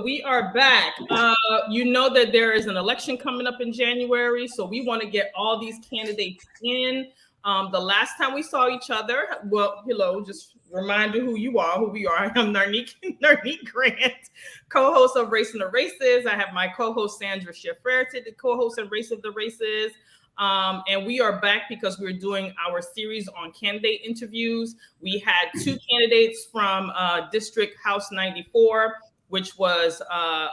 We are back. You know that there is an election coming up in January, so we want to get all these candidates in. The last time we saw each other, well, hello, just remind you who we are. I'm Narnique Grant, co-host of Race and the Races. I have my co-host Sandra Schiffrere, the co-host of Race of the Races. And we are back because we're doing our series on candidate interviews. We had two candidates from District House 94, which was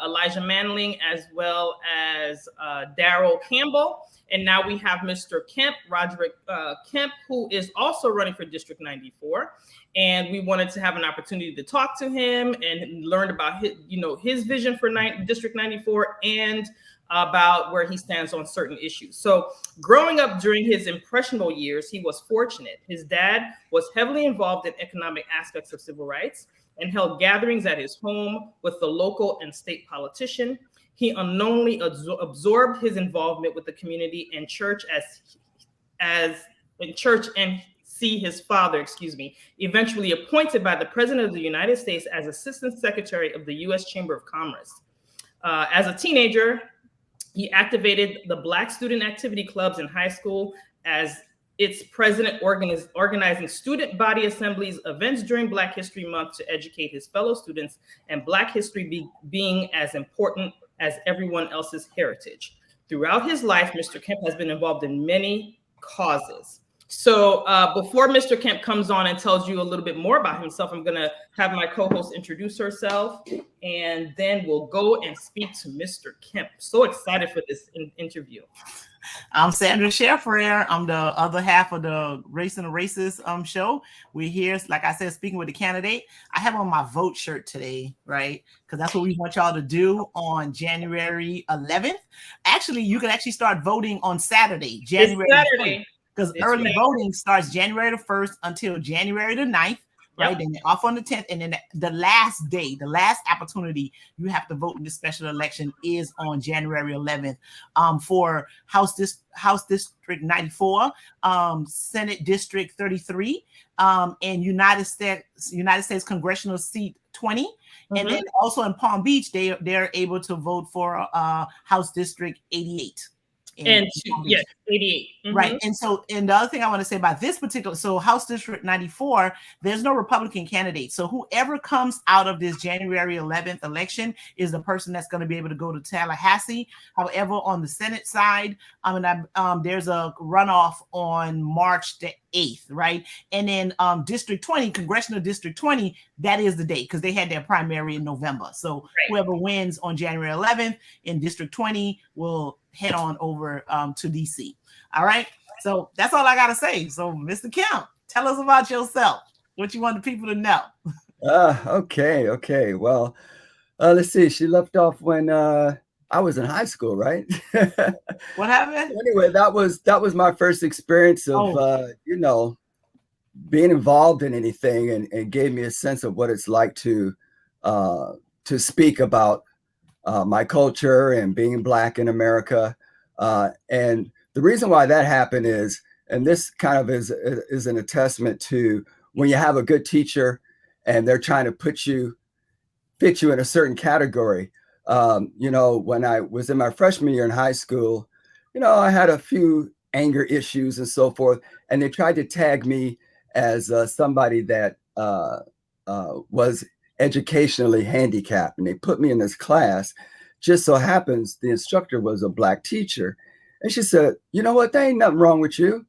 Elijah Manling, as well as Daryl Campbell. And now we have Mr. Kemp, Roderick Kemp, who is also running for District 94. And we wanted to have an opportunity to talk to him and learn about his vision for District 94 and about where he stands on certain issues. So growing up during his impressionable years, he was fortunate. His dad was heavily involved in economic aspects of civil rights and held gatherings at his home with the local and state politician. He unknowingly absorbed his involvement with the community and church and see his father, eventually appointed by the President of the United States as Assistant Secretary of the U.S. Chamber of Commerce. As a teenager, he activated the Black Student Activity Clubs in high school as its president, organizing student body assemblies, events during Black History Month to educate his fellow students, and Black history being as important as everyone else's heritage. Throughout his life, Mr. Kemp has been involved in many causes. So before Mr. Kemp comes on and tells you a little bit more about himself, I'm going to have my co-host introduce herself, and then we'll go and speak to Mr. Kemp. So excited for this interview. I'm Sandra Schiffrere. I'm the other half of the Race and the Races show. We're here, like I said, speaking with the candidate. I have on my vote shirt today, right? Because that's what we want y'all to do on January 11th. Actually, you can actually start voting on Saturday, January 1st. Because early voting starts January the 1st until January the 9th, right? Yep. Then off on the 10th. And then the last day, the last opportunity you have to vote in this special election is on January 11th for House District 94, Senate District 33, and United States Congressional Seat 20. Mm-hmm. And then also in Palm Beach, they're able to vote for House District 88. 88. Mm-hmm. Right. And the other thing I want to say about this particular, so House District 94, there's no Republican candidate. So whoever comes out of this January 11th election is the person that's going to be able to go to Tallahassee. However, on the Senate side, there's a runoff on March the 8th, right? And then District 20, Congressional District 20, that is the date because they had their primary in November. So whoever wins on January 11th in District 20 will head on over to DC. All right. So that's all I got to say. So Mr. Kemp, tell us about yourself. What you want the people to know. Okay. Well, let's see. She left off when I was in high school, right? What happened? Anyway, that was my first experience of, being involved in anything and gave me a sense of what it's like to speak about my culture and being Black in America. And the reason why that happened is, and this kind of is an attestament to when you have a good teacher and they're trying to fit you in a certain category. When I was in my freshman year in high school, I had a few anger issues and so forth, and they tried to tag me as somebody that was educationally handicapped, and they put me in this class. Just so happens the instructor was a Black teacher, and she said, "You know what? There ain't nothing wrong with you.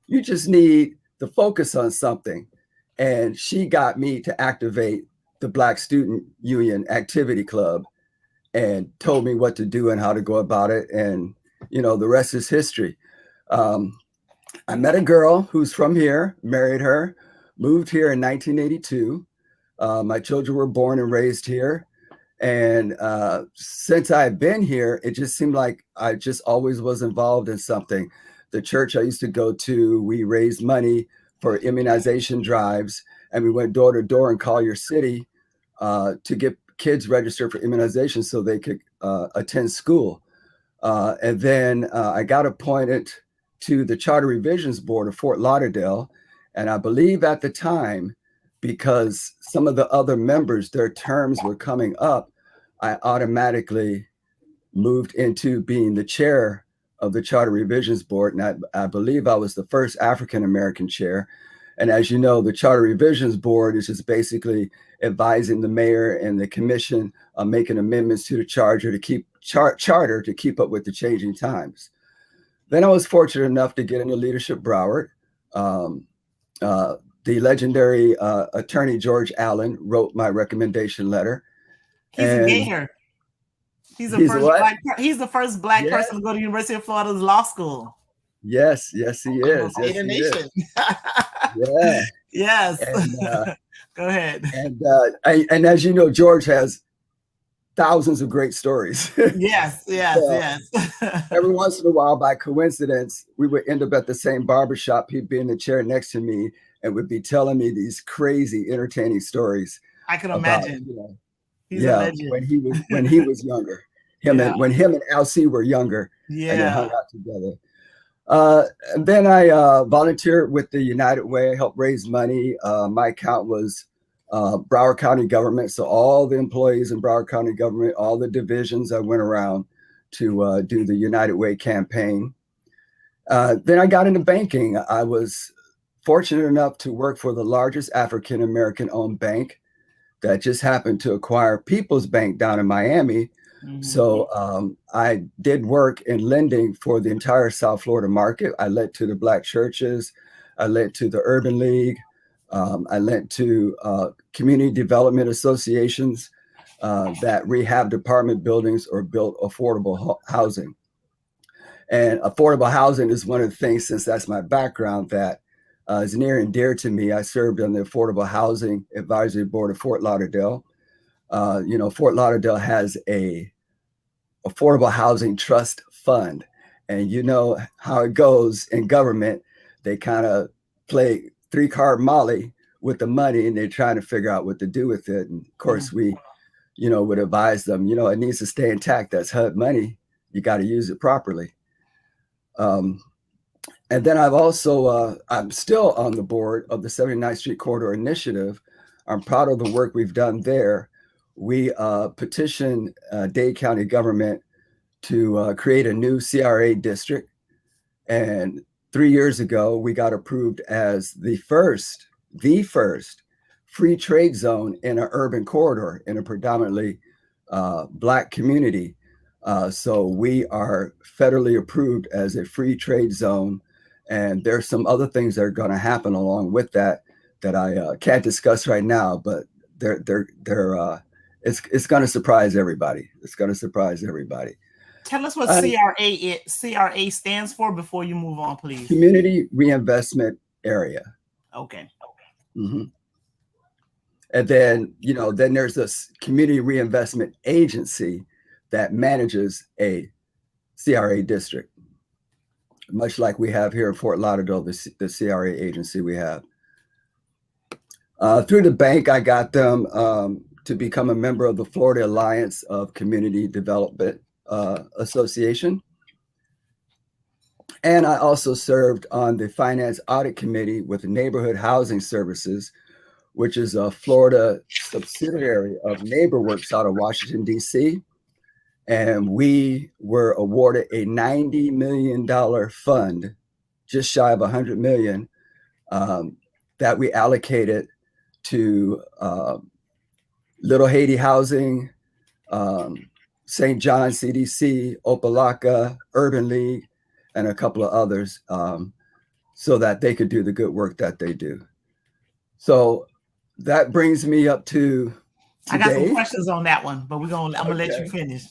You just need to focus on something." And she got me to activate the Black Student Union Activity Club and told me what to do and how to go about it. And, the rest is history. I met a girl who's from here, married her, moved here in 1982. My children were born and raised here. And since I've been here, it just seemed like I just always was involved in something. The church I used to go to, we raised money for immunization drives, and we went door to door in Collier City to get kids registered for immunization so they could attend school. And then I got appointed to the Charter Revisions Board of Fort Lauderdale. And I believe at the time, because some of the other members, their terms were coming up, I automatically moved into being the chair of the Charter Revisions Board. And I believe I was the first African-American chair. And as you know, the Charter Revisions Board is just basically advising the mayor and the commission on making amendments to the charter to keep up with the changing times. Then I was fortunate enough to get into leadership Broward. The legendary attorney George Allen wrote my recommendation letter. He's a gator. He's the first black yes. person to go to University of Florida's law school. Yes, he is. Yes, he is. Yeah. Yes. And, go ahead. And as you know, George has thousands of great stories. Yes. Every once in a while, by coincidence, we would end up at the same barbershop. He'd be in the chair next to me and would be telling me these crazy, entertaining stories. I can imagine. He's a legend. when he was younger. When him and LC were younger. Yeah. And they hung out together. And then I volunteered with the United Way, helped raise money. My account was Broward County government. So all the employees in Broward County government, all the divisions, I went around to do the United Way campaign. Then I got into banking. I was fortunate enough to work for the largest African-American owned bank that just happened to acquire People's Bank down in Miami. Mm-hmm. So I did work in lending for the entire South Florida market. I lent to the Black churches. I lent to the Urban League. I lent to community development associations that rehabbed apartment buildings or built affordable housing. And affordable housing is one of the things, since that's my background, that is near and dear to me. I served on the Affordable Housing Advisory Board of Fort Lauderdale. Fort Lauderdale has a affordable housing trust fund, and you know how it goes in government. They kind of play 3-card Molly with the money, and they're trying to figure out what to do with it. And of course, we, would advise them, it needs to stay intact. That's HUD money. You got to use it properly. And then I've also, I'm still on the board of the 79th Street Corridor Initiative. I'm proud of the work we've done there. We petitioned Dade County government to create a new CRA district. And 3 years ago, we got approved as the first free trade zone in an urban corridor in a predominantly Black community. So we are federally approved as a free trade zone. And there's some other things that are going to happen along with that I can't discuss right now, but it's going to surprise everybody. It's going to surprise everybody. Tell us what CRA stands for before you move on, please. Community Reinvestment Area. Okay. Mm-hmm. And then, then there's this Community Reinvestment Agency that manages a CRA district, much like we have here in Fort Lauderdale, the CRA agency we have. Through the bank, I got them to become a member of the Florida Alliance of Community Development Association. And I also served on the Finance Audit Committee with Neighborhood Housing Services, which is a Florida subsidiary of NeighborWorks out of Washington, D.C. And we were awarded a $90 million fund, just shy of $100 million, that we allocated to Little Haiti Housing, St. John CDC, Opelika, Urban League, and a couple of others, so that they could do the good work that they do. So that brings me up to today. I got some questions on that one, but I'm gonna let you finish.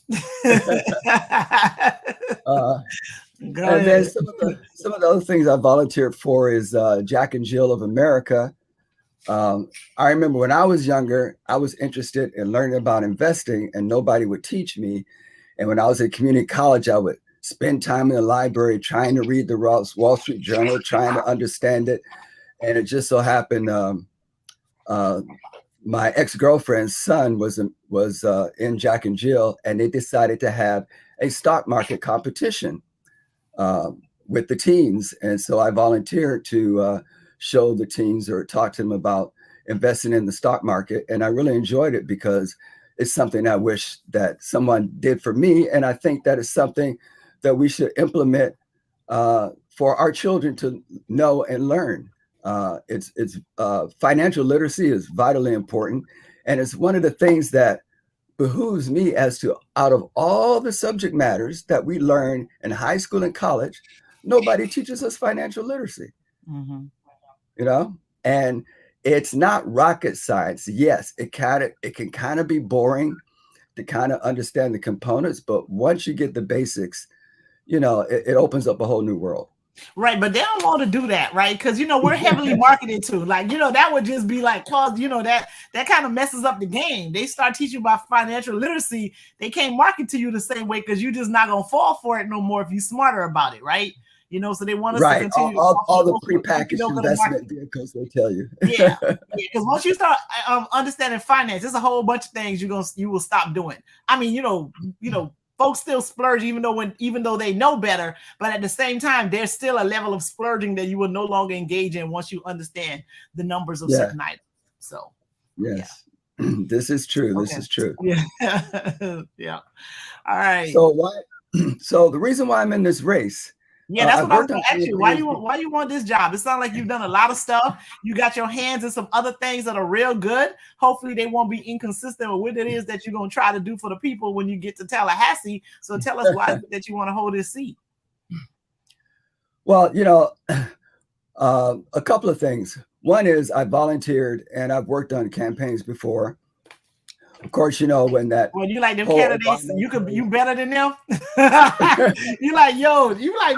And then some of the other things I volunteered for is Jack and Jill of America, I remember when I was younger, I was interested in learning about investing and nobody would teach me. And when I was at community college, I would spend time in the library trying to read the Wall Street Journal, trying to understand it. And it just so happened my ex-girlfriend's son was in Jack and Jill, and they decided to have a stock market competition with the teens. And so I volunteered to show the teens or talk to them about investing in the stock market. And I really enjoyed it because it's something I wish that someone did for me. And I think that is something that we should implement for our children to know and learn. Financial literacy is vitally important. And it's one of the things that behooves me as to, out of all the subject matters that we learn in high school and college, nobody teaches us financial literacy. Mm-hmm. You know, and it's not rocket science. Yes, it can kind of be boring to kind of understand the components, but once you get the basics, you know, it opens up a whole new world. Right, but they don't want to do that, right? Because, you know, we're heavily marketed to, like, you know, that would just be like, cause, you know, that kind of messes up the game. They start teaching about financial literacy, they can't market to you the same way because you're just not gonna fall for it no more if you're smarter about it, right? You know, so they want us to continue all the prepackaged investment vehicles they tell you. Yeah, because once you start understanding finance, there's a whole bunch of things you will stop doing. I mean, you know, folks still splurge even though they know better, but at the same time, there's still a level of splurging that you will no longer engage in once you understand the numbers of certain items. So, yes, yeah. This is true. Okay. This is true. Yeah, yeah. All right. So the reason why I'm in this race. Yeah, that's what I was going to ask you. Why you want this job? It sounds like you've done a lot of stuff. You got your hands in some other things that are real good. Hopefully they won't be inconsistent with what it is that you're going to try to do for the people when you get to Tallahassee. So tell us why that you want to hold this seat. Well, you know, a couple of things. One is I volunteered and I've worked on campaigns before. Of course, you know, when that. Well, you like them candidates, you better than them. You like, what, you trying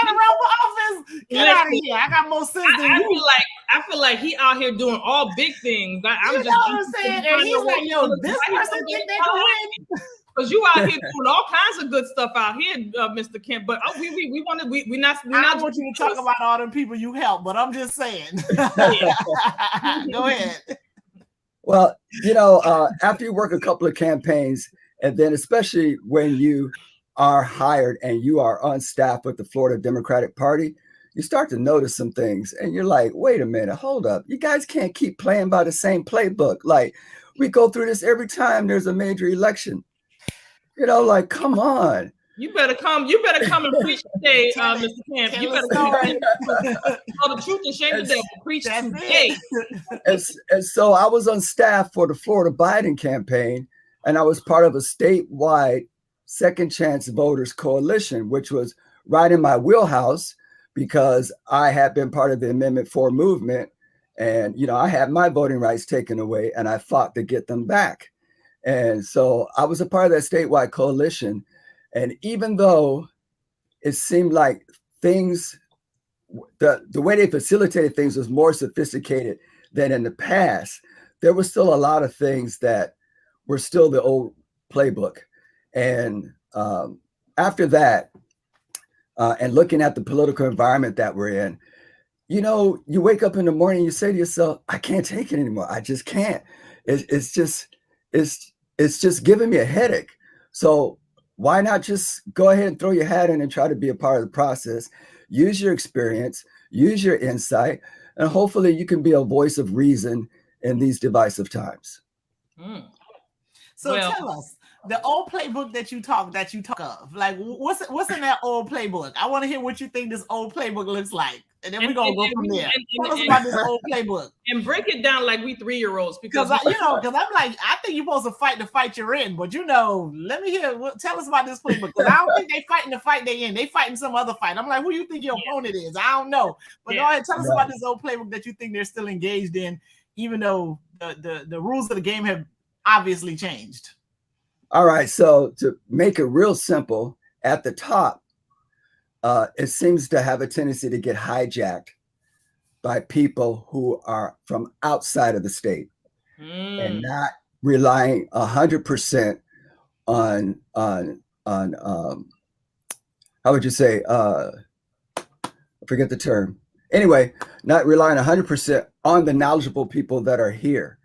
to run for office? Get out of here. I got more sense than you. I feel like he out here doing all big things. I'm saying? And he's like, this person think they can win. Because you out here doing all kinds of good stuff out here, Mr. Kemp. But we not. I want you to talk about all the people you help, but I'm just saying. Go ahead. Well, you know, after you work a couple of campaigns, and then especially when you are hired and you are on staff with the Florida Democratic Party, you start to notice some things and you're like, wait a minute, hold up. You guys can't keep playing by the same playbook. Like, we go through this every time there's a major election. You know, like, come on. You better come and preach today, Mr. Kemp. You better come and tell the truth and shame the devil. Preach today. And so I was on staff for the Florida Biden campaign, and I was part of a statewide Second Chance Voters Coalition, which was right in my wheelhouse because I had been part of the Amendment 4 movement. And, you know, I had my voting rights taken away and I fought to get them back. And so I was a part of that statewide coalition. And even though it seemed like things, the way they facilitated things was more sophisticated than in the past, there was still a lot of things that were still the old playbook. And after that, and looking at the political environment that we're in, you know, you wake up in the morning, you say to yourself, I can't take it anymore. I just can't. It's just giving me a headache. So why not just go ahead and throw your hat in and try to be a part of the process, use your experience, use your insight, and hopefully you can be a voice of reason in these divisive times. So tell us, the old playbook that you talk of, like what's in that old playbook? I want to hear what you think this old playbook looks like. And then we're going to go from there. Tell us about this old playbook. And break it down like we 3-year-olds. Because I'm like, I think you're supposed to fight the fight you're in. But, you know, let me hear. Tell us about this playbook. Because I don't think they fighting the fight they in. They fighting some other fight. I'm like, who you think your opponent is? I don't know. But go ahead. Tell us about this old playbook that you think they're still engaged in, even though the rules of the game have obviously changed. All right. So to make it real simple, at the top, it seems to have a tendency to get hijacked by people who are from outside of the state and not relying 100% on how would you say, I forget the term. Anyway, not relying 100% on the knowledgeable people that are here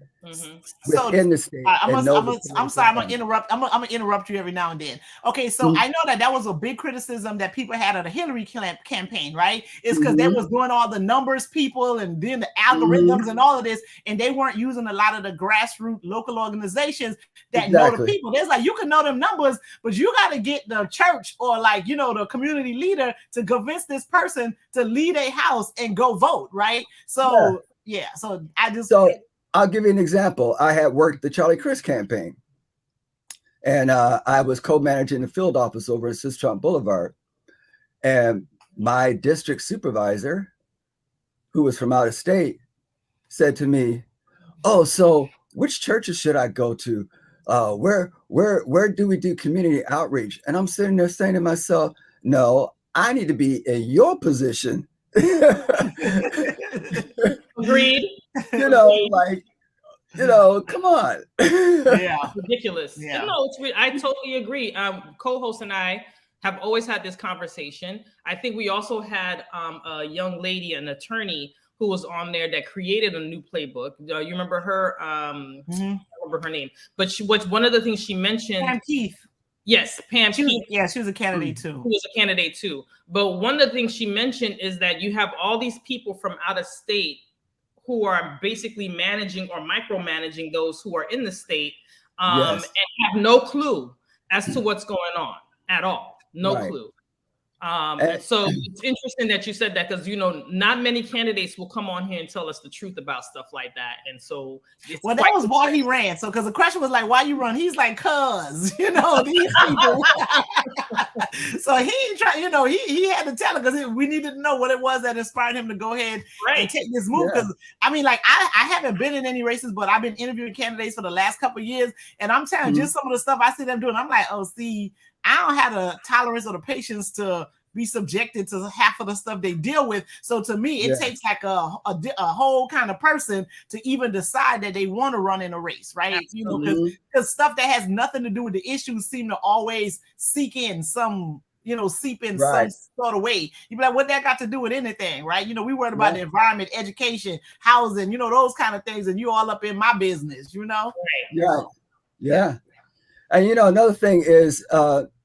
within the state. I'm sorry, I'm gonna interrupt you every now and then. Okay, so I know that was a big criticism that people had of the Hillary campaign, right? It's because they was doing all the numbers people and then the algorithms and all of this, and they weren't using a lot of the grassroots local organizations that know the people. There's like, you can know them numbers, but you got to get the church or like, you know, the community leader to convince this person to leave a house and go vote, right? So I'll give you an example. I had worked the Charlie Crist campaign, and I was co-managing the field office over at Sistrunk Boulevard. And my district supervisor, who was from out of state, said to me, "Oh, so which churches should I go to? Where do we do community outreach?" And I'm sitting there saying to myself, "No, I need to be in your position." Agreed. You know, like, you know, come on. Yeah, ridiculous. Yeah. No, I totally agree. Co-host and I have always had this conversation. I think we also had a young lady, an attorney, who was on there that created a new playbook. You remember her? I don't remember her name, but one of the things she mentioned. Pam Keith. Yes, Pam Keith. She was a candidate too. She was a candidate too. But one of the things she mentioned is that you have all these people from out of state who are basically managing or micromanaging those who are in the state and have no clue as to what's going on at all. No clue. And so it's interesting that you said that, because, you know, not many candidates will come on here and tell us the truth about stuff like that. And so that was why he ran. So because the question was like, why you run? He's like, cuz, you know, these people. So he tried, you know, he had to tell it because we needed to know what it was that inspired him to go ahead and take this move. Because I mean, like, I haven't been in any races, but I've been interviewing candidates for the last couple of years. And I'm telling you, just some of the stuff I see them doing, I'm like, oh, see, I don't have the tolerance or the patience to be subjected to half of the stuff they deal with. So to me, it takes like a whole kind of person to even decide that they want to run in a race, right? Absolutely. You know, because stuff that has nothing to do with the issues seem to always seep in some some sort of way. You be like, what that got to do with anything, right? You know, we worried about the environment, education, housing, you know, those kind of things, and you all up in my business, you know? Yeah. And, you know, another thing is,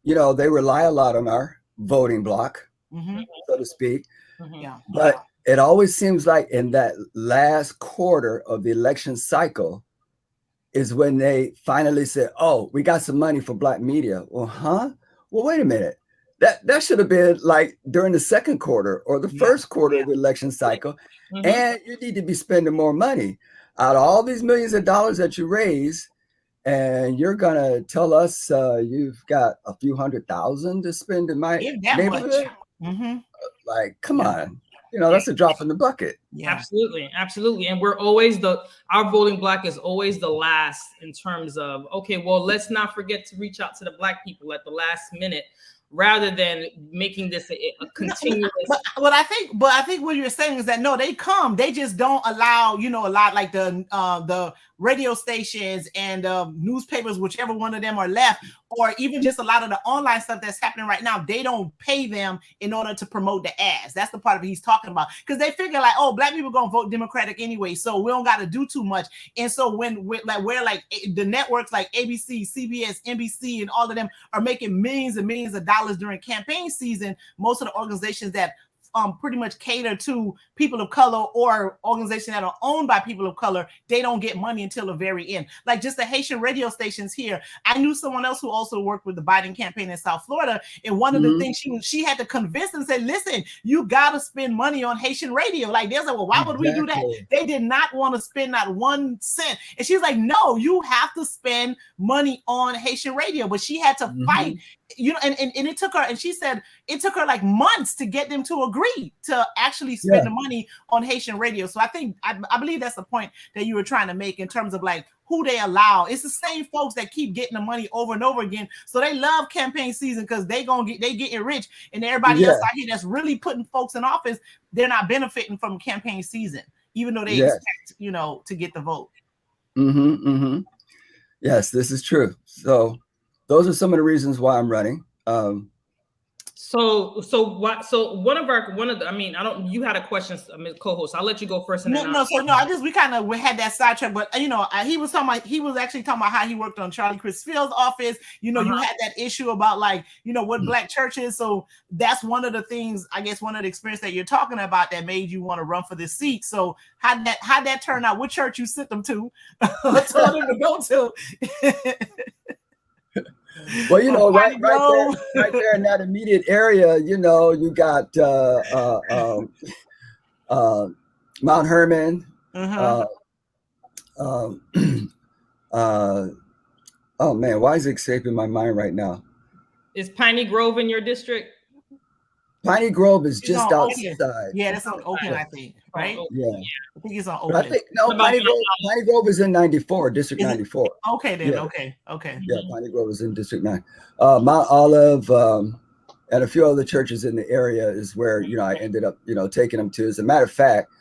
you know, they rely a lot on our voting block, so to speak. But it always seems like in that last quarter of the election cycle is when they finally say, oh, we got some money for Black media. Well, wait a minute. That should have been like during the second quarter or the first quarter of the election cycle. And you need to be spending more money. Out of all these millions of dollars that you raise, and you're gonna tell us you've got a few $100,000 to spend in my neighborhood? Like, come on, you know, that's a drop in the bucket. Absolutely. And we're always our voting block is always the last in terms of, okay, well, let's not forget to reach out to the Black people at the last minute, rather than making this a continuous. But I think what you're saying is that no, they come, they just don't allow, you know, a lot like the radio stations and newspapers, whichever one of them are left, or even just a lot of the online stuff that's happening right now. They don't pay them in order to promote the ads. That's the part of it he's talking about, because they figure like, oh, Black people gonna vote Democratic anyway, so we don't got to do too much. And so when we're like the networks like ABC, CBS, NBC, and all of them are making millions and millions of dollars during campaign season, most of the organizations that pretty much cater to people of color or organizations that are owned by people of color, they don't get money until the very end. Like just the Haitian radio stations here. I knew someone else who also worked with the Biden campaign in South Florida, and one of the things she had to convince them, say, listen, you got to spend money on Haitian radio. Like they're like, well, why would we do that? They did not want to spend not 1 cent. And she's like, no, you have to spend money on Haitian radio. But she had to fight you know, and it took her, and she said it took her like months to get them to agree to actually spend the money on Haitian radio. So I think, I believe that's the point that you were trying to make in terms of like who they allow. It's the same folks that keep getting the money over and over again. So they love campaign season because they getting rich, and everybody else out here that's really putting folks in office, they're not benefiting from campaign season, even though they expect, you know, to get the vote. Yes, this is true. So those are some of the reasons why I'm running. So one of the, I mean, you had a question, co-host. I'll let you go first. We kind of had that sidetrack, but you know, he was actually talking about how he worked on Charlie Crisfield's office. You know, you had that issue about like, you know, what black churches. So that's one of the things, I guess, one of the experience that you're talking about that made you want to run for this seat. So how'd that turn out? What church you sent them to? Told them to go to. Well, you know, right there in that immediate area, you know, you got Mount Hermon. Oh man, why is it escaping my mind right now? Is Piney Grove in your district? Piney Grove is just outside. Yeah, that's on Oakland, I think, right? Yeah. I think it's on Oakland. Piney Grove is in 94, District 94. Okay, then. Yeah. Okay. Yeah, Piney Grove is in District 9. Mount Olive and a few other churches in the area is where, you know, I ended up, you know, taking them to. As a matter of fact,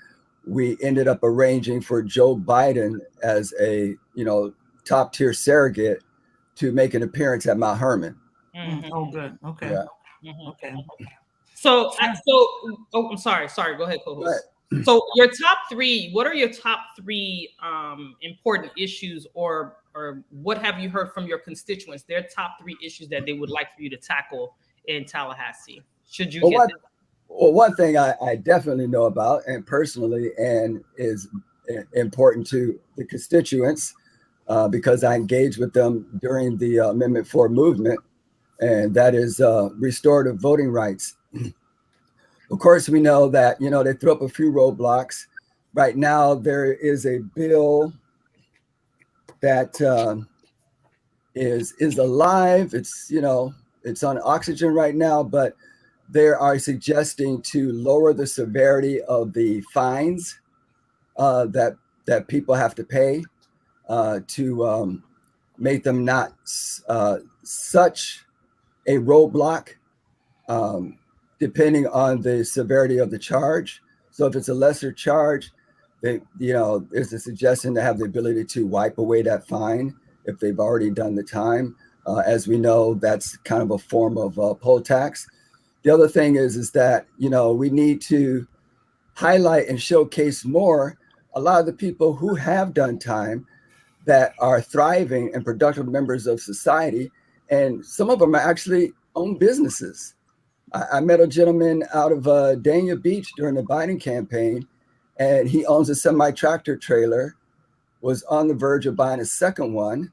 we ended up arranging for Joe Biden as a, you know, top tier surrogate to make an appearance at Mount Hermon. Oh, good. Okay. Yeah. Okay. So, I'm sorry. Go ahead, co-host. So your top three, what are your top three important issues, or what have you heard from your constituents? Their top three issues that they would like for you to tackle in Tallahassee. Should you get them? Well, one thing I definitely know about and personally, and is important to the constituents because I engaged with them during the Amendment 4 movement, and that is restorative voting rights. Of course, we know that, you know, they threw up a few roadblocks. Right now, there is a bill that is alive. It's, you know, it's on oxygen right now, but they are suggesting to lower the severity of the fines that people have to pay to make them not such a roadblock, depending on the severity of the charge. So if it's a lesser charge, they, you know, there's a suggestion to have the ability to wipe away that fine if they've already done the time. As we know, that's kind of a form of poll tax. The other thing is that, you know, we need to highlight and showcase more a lot of the people who have done time that are thriving and productive members of society. And some of them actually own businesses. I met a gentleman out of Dania Beach during the Biden campaign, and he owns a semi-tractor trailer, was on the verge of buying a second one,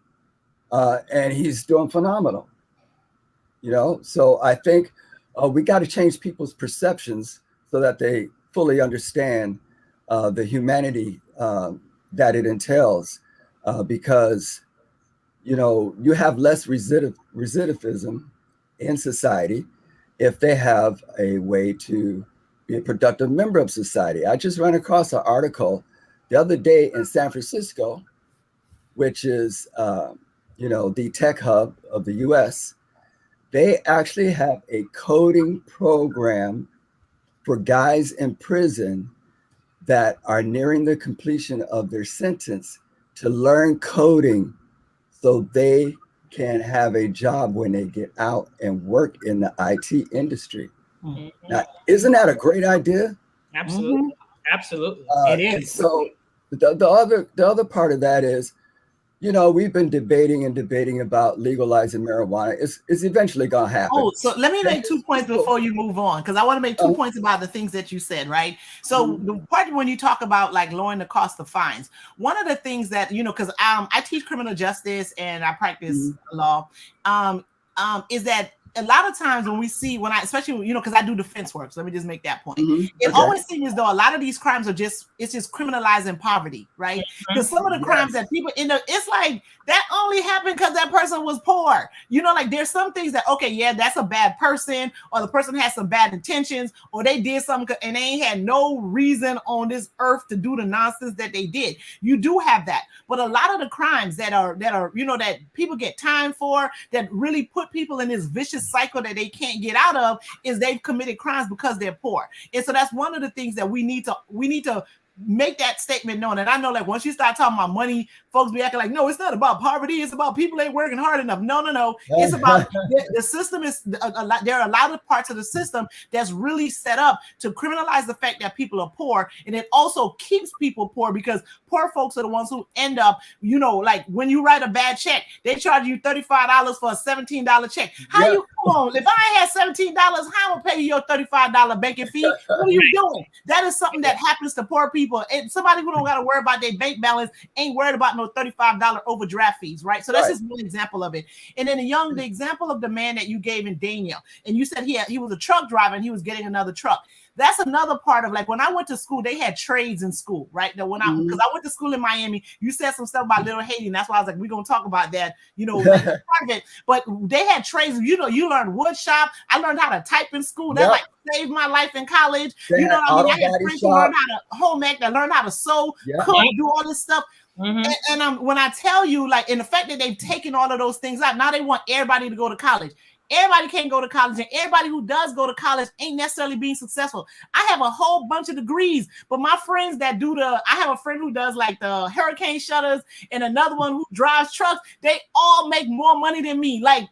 and he's doing phenomenal. You know, so I think we got to change people's perceptions so that they fully understand the humanity that it entails, because, you know, you have less recidivism in society if they have a way to be a productive member of society. I just ran across an article the other day in San Francisco, which is, you know, the tech hub of the US. They actually have a coding program for guys in prison that are nearing the completion of their sentence to learn coding so they can have a job when they get out and work in the IT industry. Mm-hmm. Now, isn't that a great idea? Absolutely. Absolutely. It is. So the other part of that is, you know, we've been debating about legalizing marijuana. It's eventually going to happen. Oh, so let me make 2 points before you move on, because I want to make 2 points about the things that you said, right? So the part when you talk about like lowering the cost of fines, one of the things that, you know, because I teach criminal justice and I practice law, is that a lot of times when we see, especially, because I do defense work, so let me just make that point. Mm-hmm. It always seems as though a lot of these crimes are just criminalizing poverty, right? Because some of the crimes that people end up, it's like that only happened because that person was poor. Like there's some things that, okay, yeah, that's a bad person, or the person has some bad intentions, or they did something and they ain't had no reason on this earth to do the nonsense that they did. You do have that. But a lot of the crimes that are that people get time for, that really put people in this vicious cycle that they can't get out of, is they've committed crimes because they're poor. And so that's one of the things that we need to make that statement known. And I know, like, once you start talking about money, folks be acting like, no, it's not about poverty. It's about people ain't working hard enough. No. It's about the system is a lot. There are a lot of parts of the system that's really set up to criminalize the fact that people are poor. And it also keeps people poor, because poor folks are the ones who end up, like when you write a bad check, they charge you $35 for a $17 check. How you, come on, if I had $17, how am I pay you your $35 banking fee? What are you doing? That is something that happens to poor people. And somebody who don't got to worry about their bank balance ain't worried about no $35 overdraft fees, right? So that's just one example of it. And then the example of the man that you gave in Daniel, and you said he was a truck driver and he was getting another truck. That's another part of, like, when I went to school, they had trades in school, right? That because I went to school in Miami, you said some stuff about Little Haiti, and that's why I was like, we're gonna talk about that, like, part of it. But they had trades. You learned wood shop. I learned how to type in school. That like saved my life in college. I had friends who learned how to home ec, that learned how to sew, cook, do all this stuff. And when I tell you, like, in the fact that they've taken all of those things out, now they want everybody to go to college. Everybody can't go to college, and everybody who does go to college ain't necessarily being successful. I have a whole bunch of degrees, but my friends that I have a friend who does like the hurricane shutters, and another one who drives trucks. They all make more money than me. Like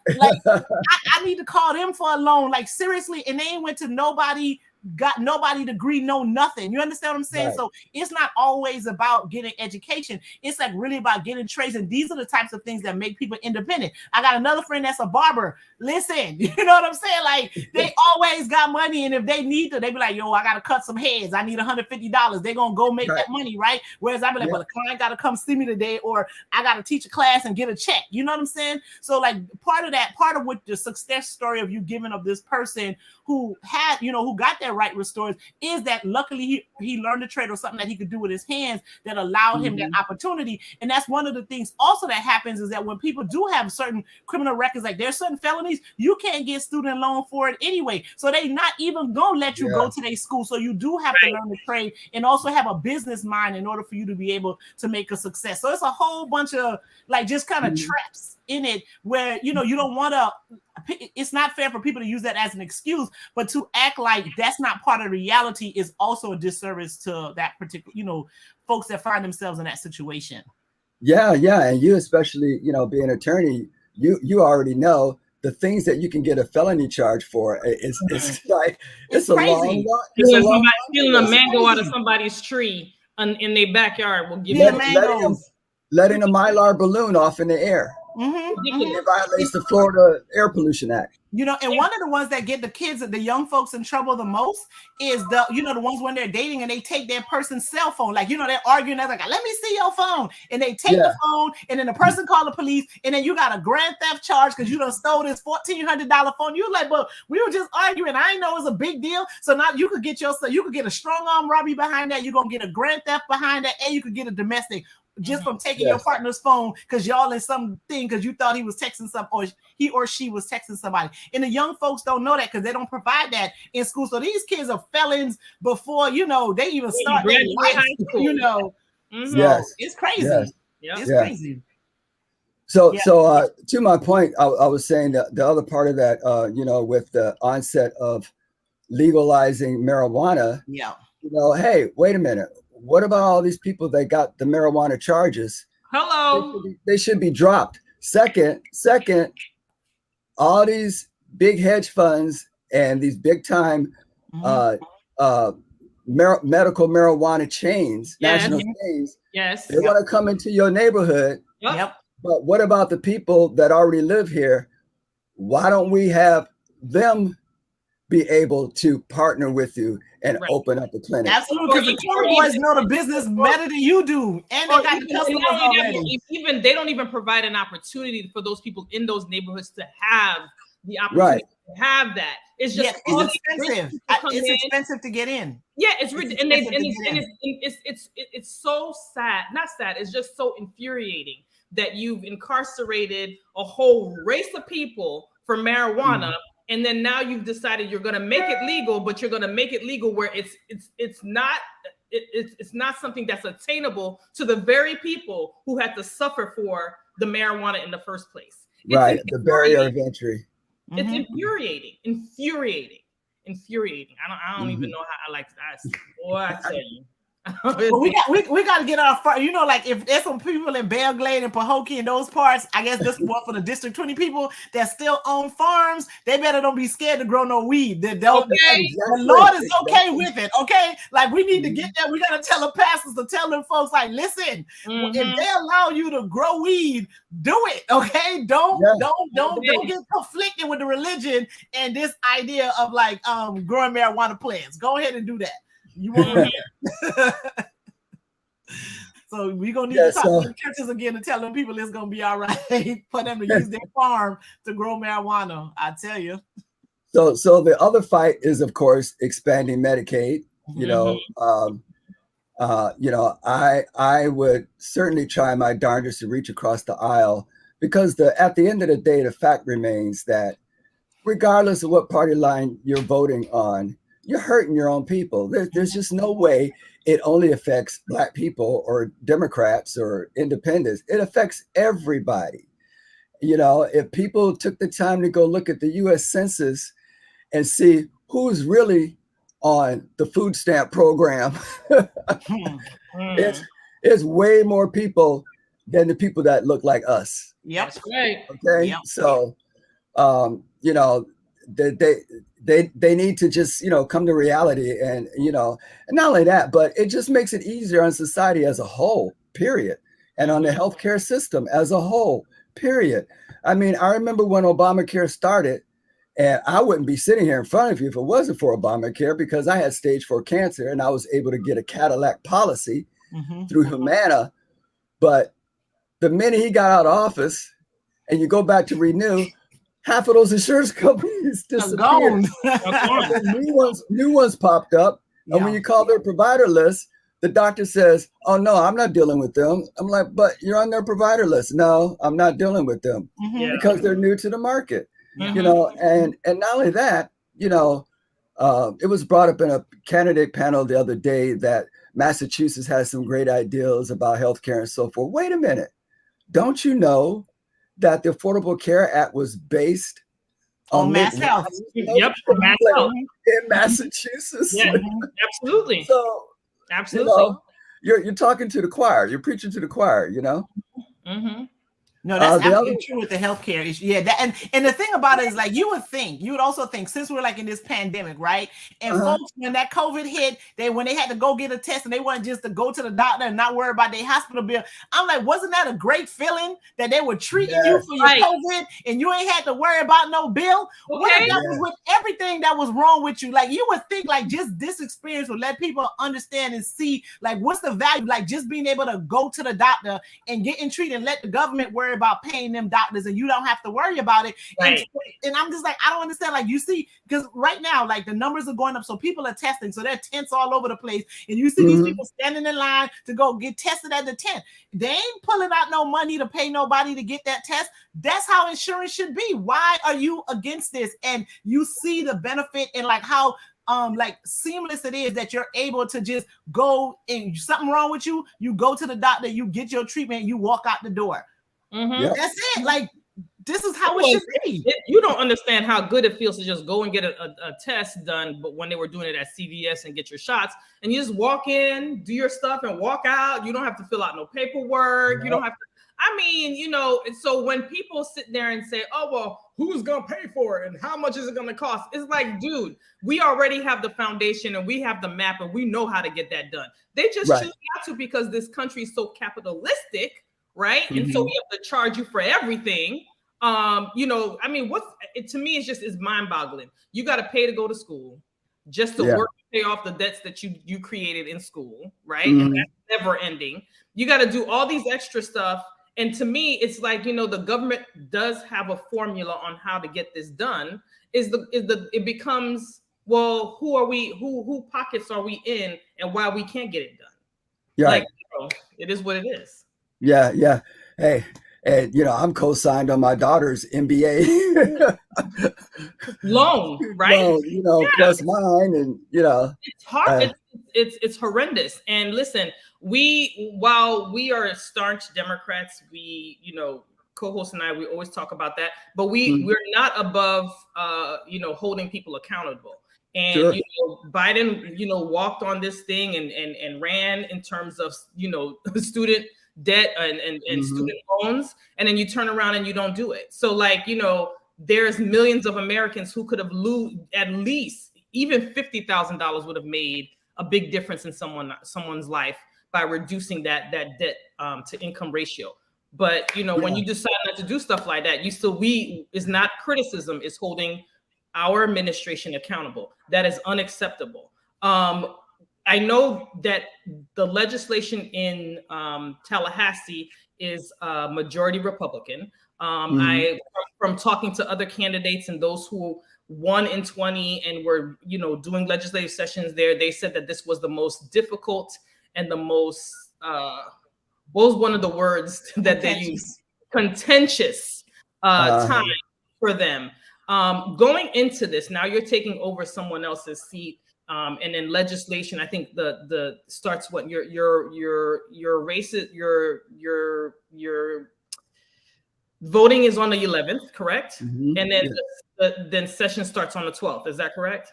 I need to call them for a loan. Like, seriously, and they ain't went to nobody. Got nobody degree, no nothing. You understand what I'm saying? Right. So it's not always about getting education. It's like really about getting trades. And these are the types of things that make people independent. I got another friend that's a barber. Listen, you know what I'm saying? Like, they always got money. And if they need to, they be like, yo, I got to cut some heads. I need $150. They're going to go make that money, right? Whereas I be like, well, the client got to come see me today, or I got to teach a class and get a check. You know what I'm saying? So, like, part of what the success story of you giving of this person who had, who got that right restored, is that luckily he learned a trade or something that he could do with his hands that allowed him that opportunity. And that's one of the things also that happens, is that when people do have certain criminal records, like there's certain felonies, you can't get student loan for it anyway. So they not even gonna let you go to their school. So you do have to learn the trade and also have a business mind in order for you to be able to make a success. So it's a whole bunch of like just kind of traps in it where, you don't want to, it's not fair for people to use that as an excuse, but to act like that's not part of reality is also a disservice to that particular, folks that find themselves in that situation. Yeah. And you, especially, being an attorney, you already know the things that you can get a felony charge for. It's like, it's a crazy. Somebody stealing a mango out of somebody's tree in their backyard will give you mangoes. Letting a Mylar balloon off in the air. It violates the Florida Air Pollution Act. And one of the ones that get the young folks in trouble the most is the ones when they're dating and they take their person's cell phone. Like, they're arguing. They're like, let me see your phone. And they take the phone, and then the person call the police, and then you got a grand theft charge because you done stole this $1,400 phone. You're like, but we were just arguing. I didn't know it was a big deal. So now you could get a strong arm robbery behind that. You're going to get a grand theft behind that, and you could get a domestic just from taking your partner's phone because y'all in something because you thought he was texting some, or he or she was texting somebody. And the young folks don't know that because they don't provide that in school. So these kids are felons before they even start their life. So it's crazy. It's crazy. So to my point, I was saying that the other part of that, with the onset of legalizing marijuana, hey, wait a minute. What about all these people that got the marijuana charges? Hello. They should be dropped. Second, all these big hedge funds and these big time medical marijuana chains, national chains, they want to come into your neighborhood. But what about the people that already live here? Why don't we have them be able to partner with you and open up a clinic? Absolutely, because the tour boys know the business better than you do, and they got the customers already. They don't even provide an opportunity for those people in those neighborhoods to have the opportunity to have that. It's just it's expensive. It's expensive to get in. Yeah, it's so sad. Not sad. It's just so infuriating that you've incarcerated a whole race of people for marijuana, and then now you've decided you're going to make it legal, but you're going to make it legal where it's not something that's attainable to the very people who had to suffer for the marijuana in the first place. Right, the barrier of entry. It's infuriating. I don't even know how I like that. Boy, I tell you. Well, we got to get our, like if there's some people in Belle Glade and Pahokee and those parts, I guess this one for the District 20 people that still own farms, they better don't be scared to grow no weed. The Lord is okay with it, okay? Like we need to get that. We got to tell the pastors to tell them folks, like, listen, if they allow you to grow weed, do it, okay? Don't get conflicted with the religion and this idea of like growing marijuana plants. Go ahead and do that. You want So we're gonna need to talk to the churches again to tell them people it's gonna be all right for them to use their farm to grow marijuana. I tell you. So the other fight is, of course, expanding Medicaid. I would certainly try my darndest to reach across the aisle, because at the end of the day, the fact remains that regardless of what party line you're voting on, you're hurting your own people. There's just no way it only affects Black people or Democrats or independents. It affects everybody. If people took the time to go look at the U.S. Census and see who's really on the food stamp program, it's way more people than the people that look like us. Yep. That's right. Okay. Yep. So, they need to just, come to reality, and not only that, but it just makes it easier on society as a whole, period. And on the healthcare system as a whole, period. I mean, I remember when Obamacare started, and I wouldn't be sitting here in front of you if it wasn't for Obamacare, because I had stage 4 cancer and I was able to get a Cadillac policy through Humana. But the minute he got out of office and you go back to renew, half of those insurance companies disappeared. New ones popped up. And when you call their provider list, the doctor says, "Oh no, I'm not dealing with them." I'm like, "But you're on their provider list." "No, I'm not dealing with them," because they're new to the market. And not only that, it was brought up in a candidate panel the other day that Massachusetts has some great ideas about healthcare and so forth. Wait a minute. Don't you know that the Affordable Care Act was based on mass health? Yep, mass health in Massachusetts. Yeah, absolutely. So, absolutely, you're talking to the choir. You're preaching to the choir. No, that's absolutely true with the healthcare issue. Yeah, and the thing about it is, like, you would also think, since we're like in this pandemic, right? And folks, when that COVID hit, when they had to go get a test and they wanted just to go to the doctor and not worry about their hospital bill. I'm like, wasn't that a great feeling that they were treating you for your COVID and you ain't had to worry about no bill? What if that was with everything that was wrong with you? Like, you would think like just this experience would let people understand and see like what's the value, like just being able to go to the doctor and getting treated and let the government worry about paying them doctors and you don't have to worry about it. Right. And I'm just like, I don't understand. Like, you see, because right now, like, the numbers are going up, so people are testing, so there are tents all over the place, and you see these people standing in line to go get tested at the tent. They ain't pulling out no money to pay nobody to get that test. That's how insurance should be. Why are you against this? And you see the benefit and like how like seamless it is that you're able to just go, and something wrong with you, you go to the doctor, you get your treatment, you walk out the door. That's it. Like, this is how it should be. You don't understand how good it feels to just go and get a test done, but when they were doing it at CVS and get your shots, and you just walk in, do your stuff, and walk out. You don't have to fill out no paperwork. You don't have to. I mean, and so when people sit there and say, "Oh, well, who's gonna pay for it and how much is it gonna cost?" It's like, dude, we already have the foundation and we have the map and we know how to get that done. They just choose not to because this country is so capitalistic. Right. And so we have to charge you for everything. I mean, to me, it's mind boggling. You got to pay to go to school just to work to pay off the debts that you created in school. Right. And that's never ending. You got to do all these extra stuff. And to me, it's like, the government does have a formula on how to get this done. it becomes, well, who are we? Who pockets are we in, and why we can't get it done? Yeah. Like, it is what it is. Yeah, yeah. Hey, and I'm co-signed on my daughter's MBA Loan, right? loan, plus mine, and it's hard. It's horrendous. And listen, while we are staunch Democrats, we, co-host and I, we always talk about that, but we're not above holding people accountable. And sure. Biden walked on this thing and ran in terms of student debt and student loans, and then you turn around and you don't do it. So there's millions of Americans who could have at least even $50,000 would have made a big difference in someone's life by reducing that debt to income ratio. But when you decide not to do stuff like that, is not criticism, is holding our administration accountable. That is unacceptable. I know that the legislation in Tallahassee is majority Republican. From talking to other candidates and those who won in 20 and were doing legislative sessions there, they said that this was the most difficult and the most what was one of the words that they used? Contentious time for them. Going into this, now you're taking over someone else's seat, and then legislation. I think the starts what your race, your voting is on the 11th, correct? And then then session starts on the 12th. Is that correct?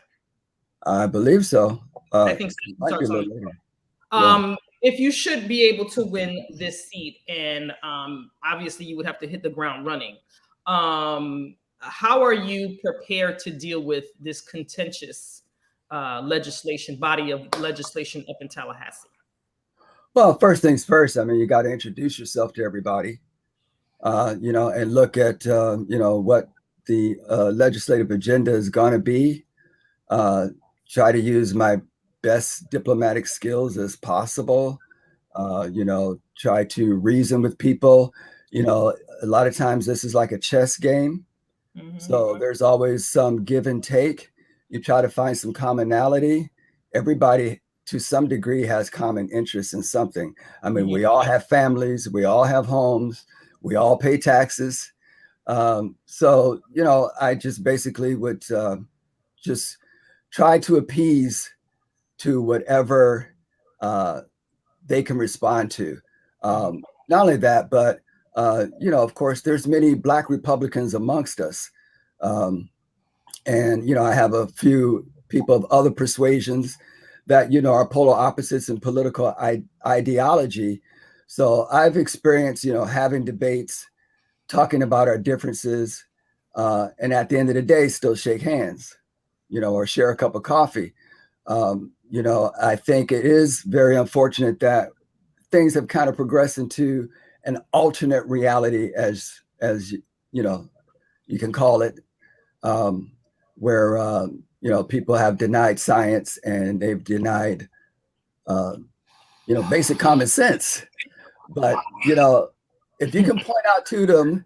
I believe so. I think session starts on the 12th. If you should be able to win this seat, and obviously you would have to hit the ground running, how are you prepared to deal with this contentious body of legislation up in Tallahassee? Well, first things first, you got to introduce yourself to everybody, and look at, what the legislative agenda is going to be. Try to use my best diplomatic skills as possible. Try to reason with people. A lot of times this is like a chess game. So there's always some give and take. You try to find some commonality. Everybody to some degree has common interests in something. We all have families, we all have homes, we all pay taxes. So, I just basically would just try to appease to whatever they can respond to. Not only that, but of course, there's many Black Republicans amongst us. And, I have a few people of other persuasions that, are polar opposites in political ideology. So I've experienced, having debates, talking about our differences, and at the end of the day, still shake hands, or share a cup of coffee. I think it is very unfortunate that things have kind of progressed into an alternate reality, as you can call it, where people have denied science and they've denied basic common sense. But if you can point out to them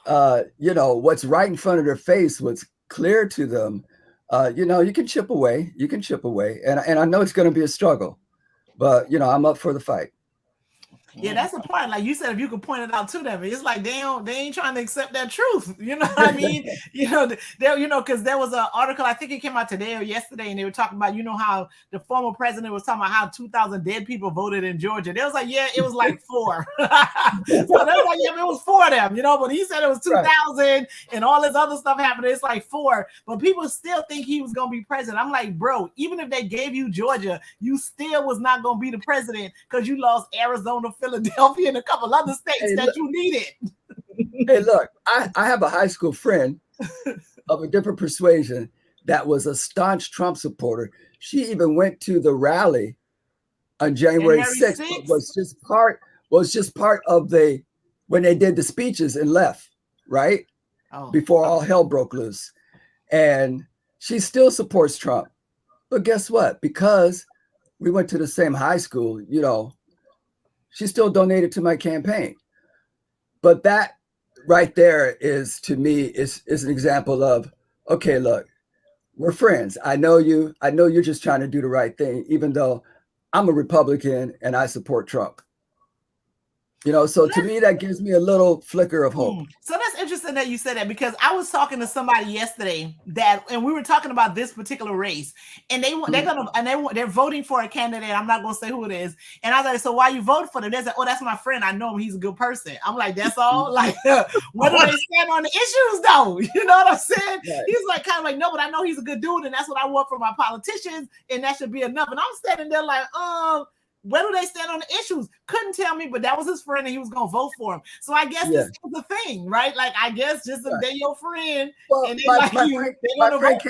what's right in front of their face, what's clear to them, you can chip away. And I know it's going to be a struggle, but I'm up for the fight. Yeah, that's the part. Like you said, if you could point it out to them, it's like they ain't trying to accept that truth. You know what I mean? Because there was an article, I think it came out today or yesterday, and they were talking about, how the former president was talking about how 2,000 dead people voted in Georgia. They was like, yeah, it was like 4. So they was like, yeah, it was 4 of them, but he said it was 2,000 and all this other stuff happened. It's like 4, but people still think he was going to be president. I'm like, bro, even if they gave you Georgia, you still was not going to be the president because you lost Arizona, Philadelphia, and a couple other states that you needed. Hey, look, I have a high school friend of a different persuasion that was a staunch Trump supporter. She even went to the rally on January 6th, but was just part of when they did the speeches and left, right? Before all hell broke loose. And she still supports Trump. But guess what? Because we went to the same high school, she still donated to my campaign. But that right there is, to me, is an example of okay, look, we're friends. I know you. I know you're just trying to do the right thing, even though I'm a Republican and I support Trump. So to me, that gives me a little flicker of hope. So that's interesting that you said that, because I was talking to somebody yesterday and we were talking about this particular race, and they're voting for a candidate. I'm not going to say who it is. And I was like, so why you vote for them? They said, oh, that's my friend. I know him. He's a good person. I'm like, that's all? Like, what do they stand on the issues though? You know what I'm saying? Right. He's like, kind of like, no, but I know he's a good dude, and that's what I want from my politicians, and that should be enough. And I'm standing there like, where do they stand on the issues? Couldn't tell me, but that was his friend and he was going to vote for him. So I guess this is the thing, right? Like, I guess just if they're your friend, well, and my friend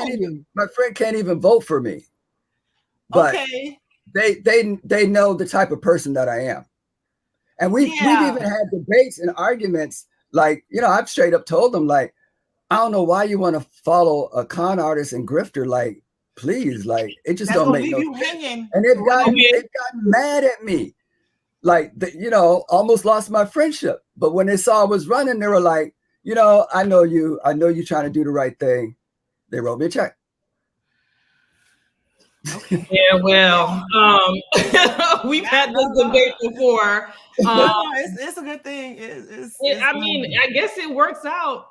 can't even vote for me. But they know the type of person that I am. And we've even had debates and arguments. Like, I've straight up told them, like, I don't know why you want to follow a con artist and grifter. Like, please, like, it just don't make no sense. And they've gotten mad at me, like, almost lost my friendship. But when they saw I was running, they were like, I know you trying to do the right thing. They wrote me a check. Okay. Yeah, well, we've had this debate before. It's a good thing. I guess it works out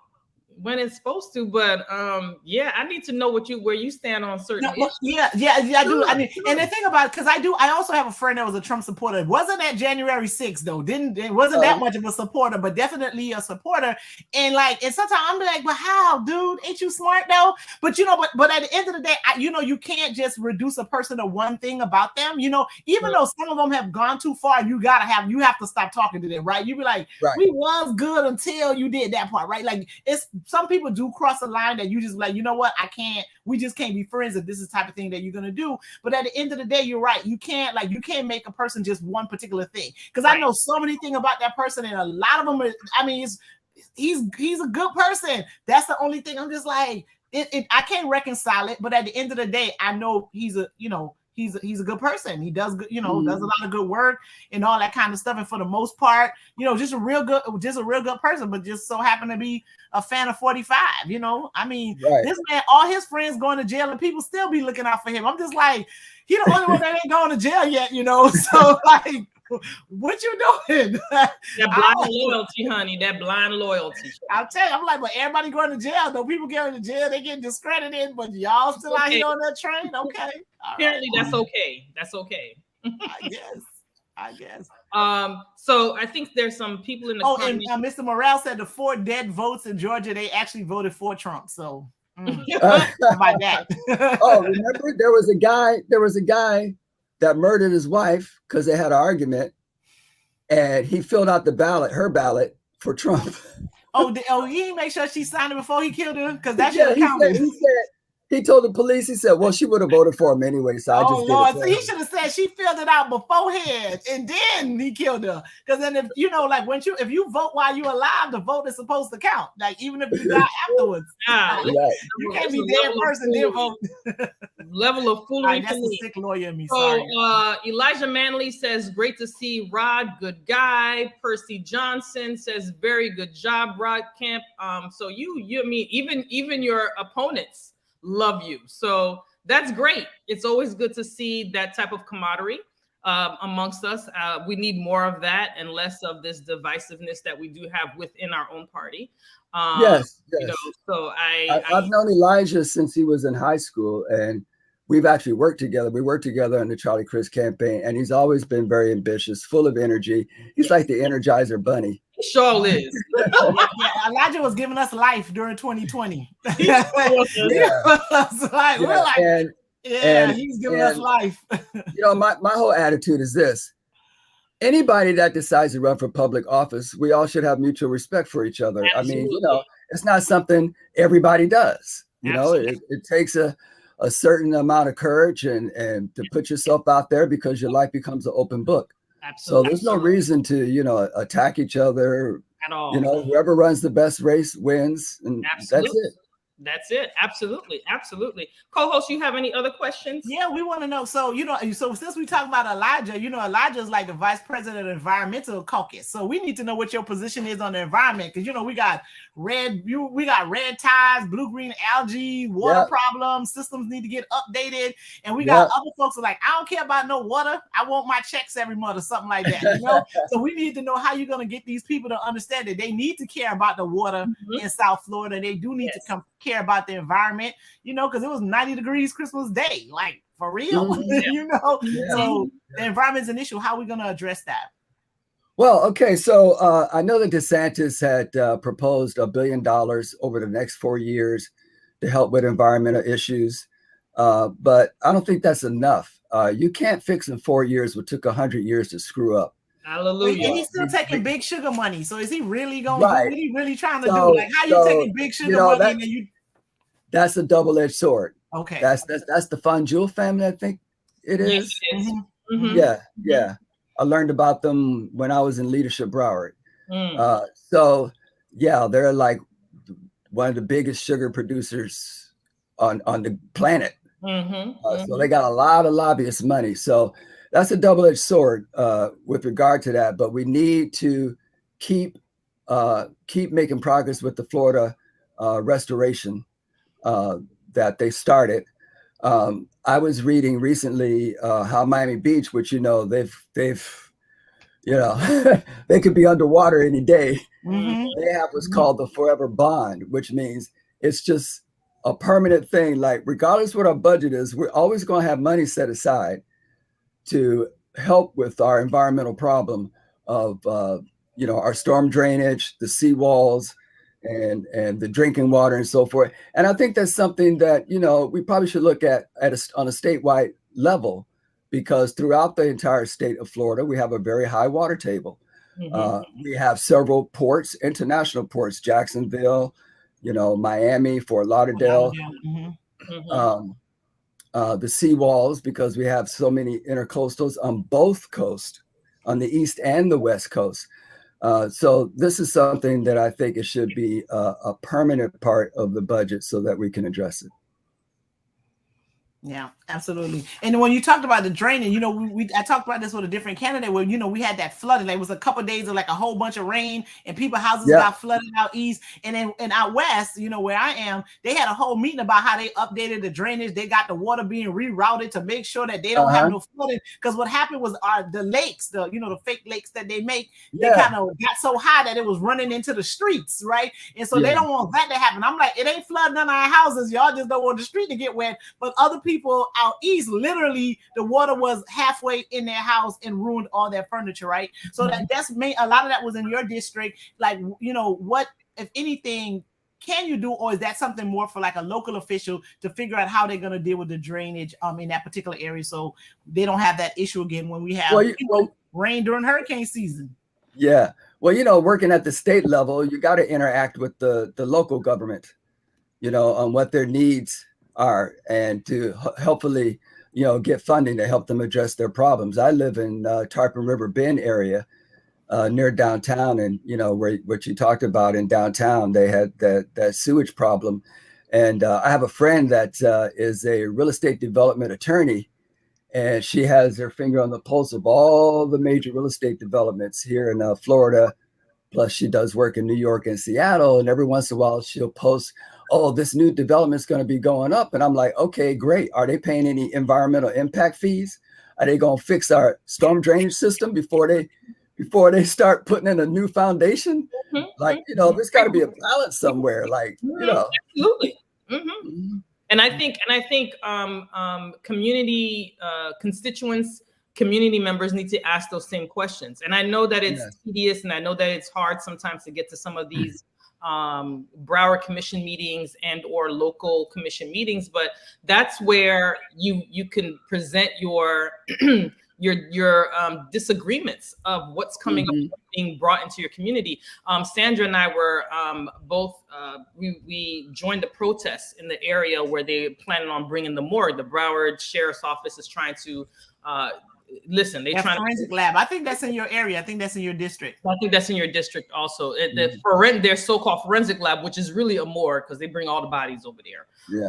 when it's supposed to, but I need to know where you stand on certain issues. I do. I mean, and the thing about it, because I also have a friend that was a Trump supporter. It wasn't at January 6th though. It wasn't that much of a supporter, but definitely a supporter. And sometimes I'm like, but how, dude? Ain't you smart though? But but at the end of the day, you can't just reduce a person to one thing about them. Even though some of them have gone too far, you have to stop talking to them, right? You be like, we was good until you did that part, right? Like, it's some people do cross a line that you just like, you know what? We just can't be friends if this is the type of thing that you're going to do. But at the end of the day, you're right. You can't make a person just one particular thing. Because I know so many things about that person, and a lot of them he's a good person. That's the only thing. I'm just like, I can't reconcile it. But at the end of the day, I know he's a good person. He does good, does a lot of good work and all that kind of stuff. And for the most part, just a real good person, but just so happen to be a fan of 45. This man, all his friends going to jail and people still be looking out for him. I'm just like, he the only one that ain't going to jail yet, So like, what you doing? That blind loyalty, honey. That blind loyalty. I'll tell you, I'm like, but everybody going to jail. Though people going to jail, they get discredited, but y'all still out here on that train. Okay. Apparently, that's okay. That's okay. I guess. So I think there's some people in the and Mr. Morrell said the 4 dead votes in Georgia, they actually voted for Trump. So about that. Remember there was a guy that murdered his wife because they had an argument, and he filled out her ballot for Trump. He didn't make sure she signed it before he killed her, because that should have counted. He told the police, he said, well, she would have voted for him anyway, so I just did it. So he should have said she filled it out beforehand, and then he killed her. Because then if you vote while you're alive, the vote is supposed to count. Like, even if you die afterwards. You can't be dead person then vote. Level of foolery. That's a sick lawyer in me. So Elijah Manley says, great to see Rod, good guy. Percy Johnson says, very good job, Rod Kemp. So even your opponents love you. So that's great. It's always good to see that type of camaraderie amongst us. We need more of that and less of this divisiveness that we do have within our own party. Yes. So I've known Elijah since he was in high school, and we've actually worked together. We worked together in the Charlie Crist campaign, and he's always been very ambitious, full of energy. He's like the Energizer Bunny. He sure is. Elijah was giving us life during 2020. He's giving us life. My whole attitude is this. Anybody that decides to run for public office, we all should have mutual respect for each other. Absolutely. I mean, it's not something everybody does. It takes a certain amount of courage and to put yourself out there, because your life becomes an open book. Absolutely. So there's no reason to, attack each other at all. Whoever runs the best race wins, and that's it. That's it. Absolutely. Absolutely. Co-host, you have any other questions? Yeah, we want to know. So, so since we talk about Elijah, Elijah is like the vice president of environmental caucus. So we need to know what your position is on the environment. Because, we got red ties, blue-green algae, water problems, systems need to get updated. And we got other folks who are like, I don't care about no water. I want my checks every month or something like that. So we need to know how you're going to get these people to understand that they need to care about the water in South Florida. They do need to care about the environment, because it was 90 degrees Christmas Day, like for real, So the environment's an issue. How are we going to address that? Well, okay. So I know that DeSantis had proposed $1 billion over the next 4 years to help with environmental issues. But I don't think that's enough. You can't fix in 4 years what took 100 years to screw up. Hallelujah. And he's still taking big sugar money. So is he really going to do what he really trying to do? Like, how you taking big sugar money and then you... That's a double-edged sword. Okay. That's the Fondue family, I think it is. Yes, it is. Yeah. I learned about them when I was in Leadership Broward. So they're like one of the biggest sugar producers on the planet. So they got a lot of lobbyist money. So that's a double-edged sword with regard to that. But we need to keep making progress with the Florida restoration that they started. I was reading recently how Miami Beach, which they've they could be underwater any day. They have what's called the forever bond, which means it's just a permanent thing. Like regardless what our budget is, we're always going to have money set aside to help with our environmental problem of our storm drainage, the seawalls, and the drinking water and so forth. And I think that's something that, we probably should look at on a statewide level, because throughout the entire state of Florida, we have a very high water table. We have several ports, international ports, Jacksonville, Miami, Fort Lauderdale, the seawalls, because we have so many intercoastals on both coasts, on the east and the west coast. So this is something that I think it should be a permanent part of the budget so that we can address it. Yeah, absolutely. And when you talked about the draining, I talked about this with a different candidate where, we had that flooding. Like, it was a couple of days of like a whole bunch of rain and people's houses got flooded out east. And then out west, where I am, they had a whole meeting about how they updated the drainage. They got the water being rerouted to make sure that they don't have no flooding. Because what happened was the lakes, the fake lakes that they make, they kind of got so high that it was running into the streets, right? And so they don't want that to happen. I'm like, it ain't flooding none of our houses. Y'all just don't want the street to get wet. But other people out east, literally the water was halfway in their house and ruined all their furniture, right? So that's made a lot of that was in your district. Like, what, if anything, can you do, or is that something more for like a local official to figure out how they're going to deal with the drainage in that particular area so they don't have that issue again when we have rain during hurricane season? Yeah. Well, working at the state level, you got to interact with the local government, on what their needs are, and to hopefully, get funding to help them address their problems. I live in Tarpon River Bend area near downtown, and where what you talked about in downtown, they had that sewage problem. And I have a friend that is a real estate development attorney, and she has her finger on the pulse of all the major real estate developments here in Florida. Plus, she does work in New York and Seattle, and every once in a while she'll post, "Oh, this new development's going to be going up." And I'm like, okay, great. Are they paying any environmental impact fees? Are they going to fix our storm drainage system before they start putting in a new foundation? Like, there's got to be a balance somewhere. Like, absolutely. And I think community constituents, community members need to ask those same questions. And I know that it's tedious, and I know that it's hard sometimes to get to some of these Broward Commission meetings and or local commission meetings, but that's where you can present your disagreements of what's coming up, being brought into your community. Sandra and I were both, we joined the protests in the area where they planning on bringing the morgue. The Broward Sheriff's Office is trying to listen, they trying forensic lab. I think that's in your area. I think that's in your district. I think that's in your district also. Their so-called forensic lab, which is really a morgue because they bring all the bodies over there. Yeah.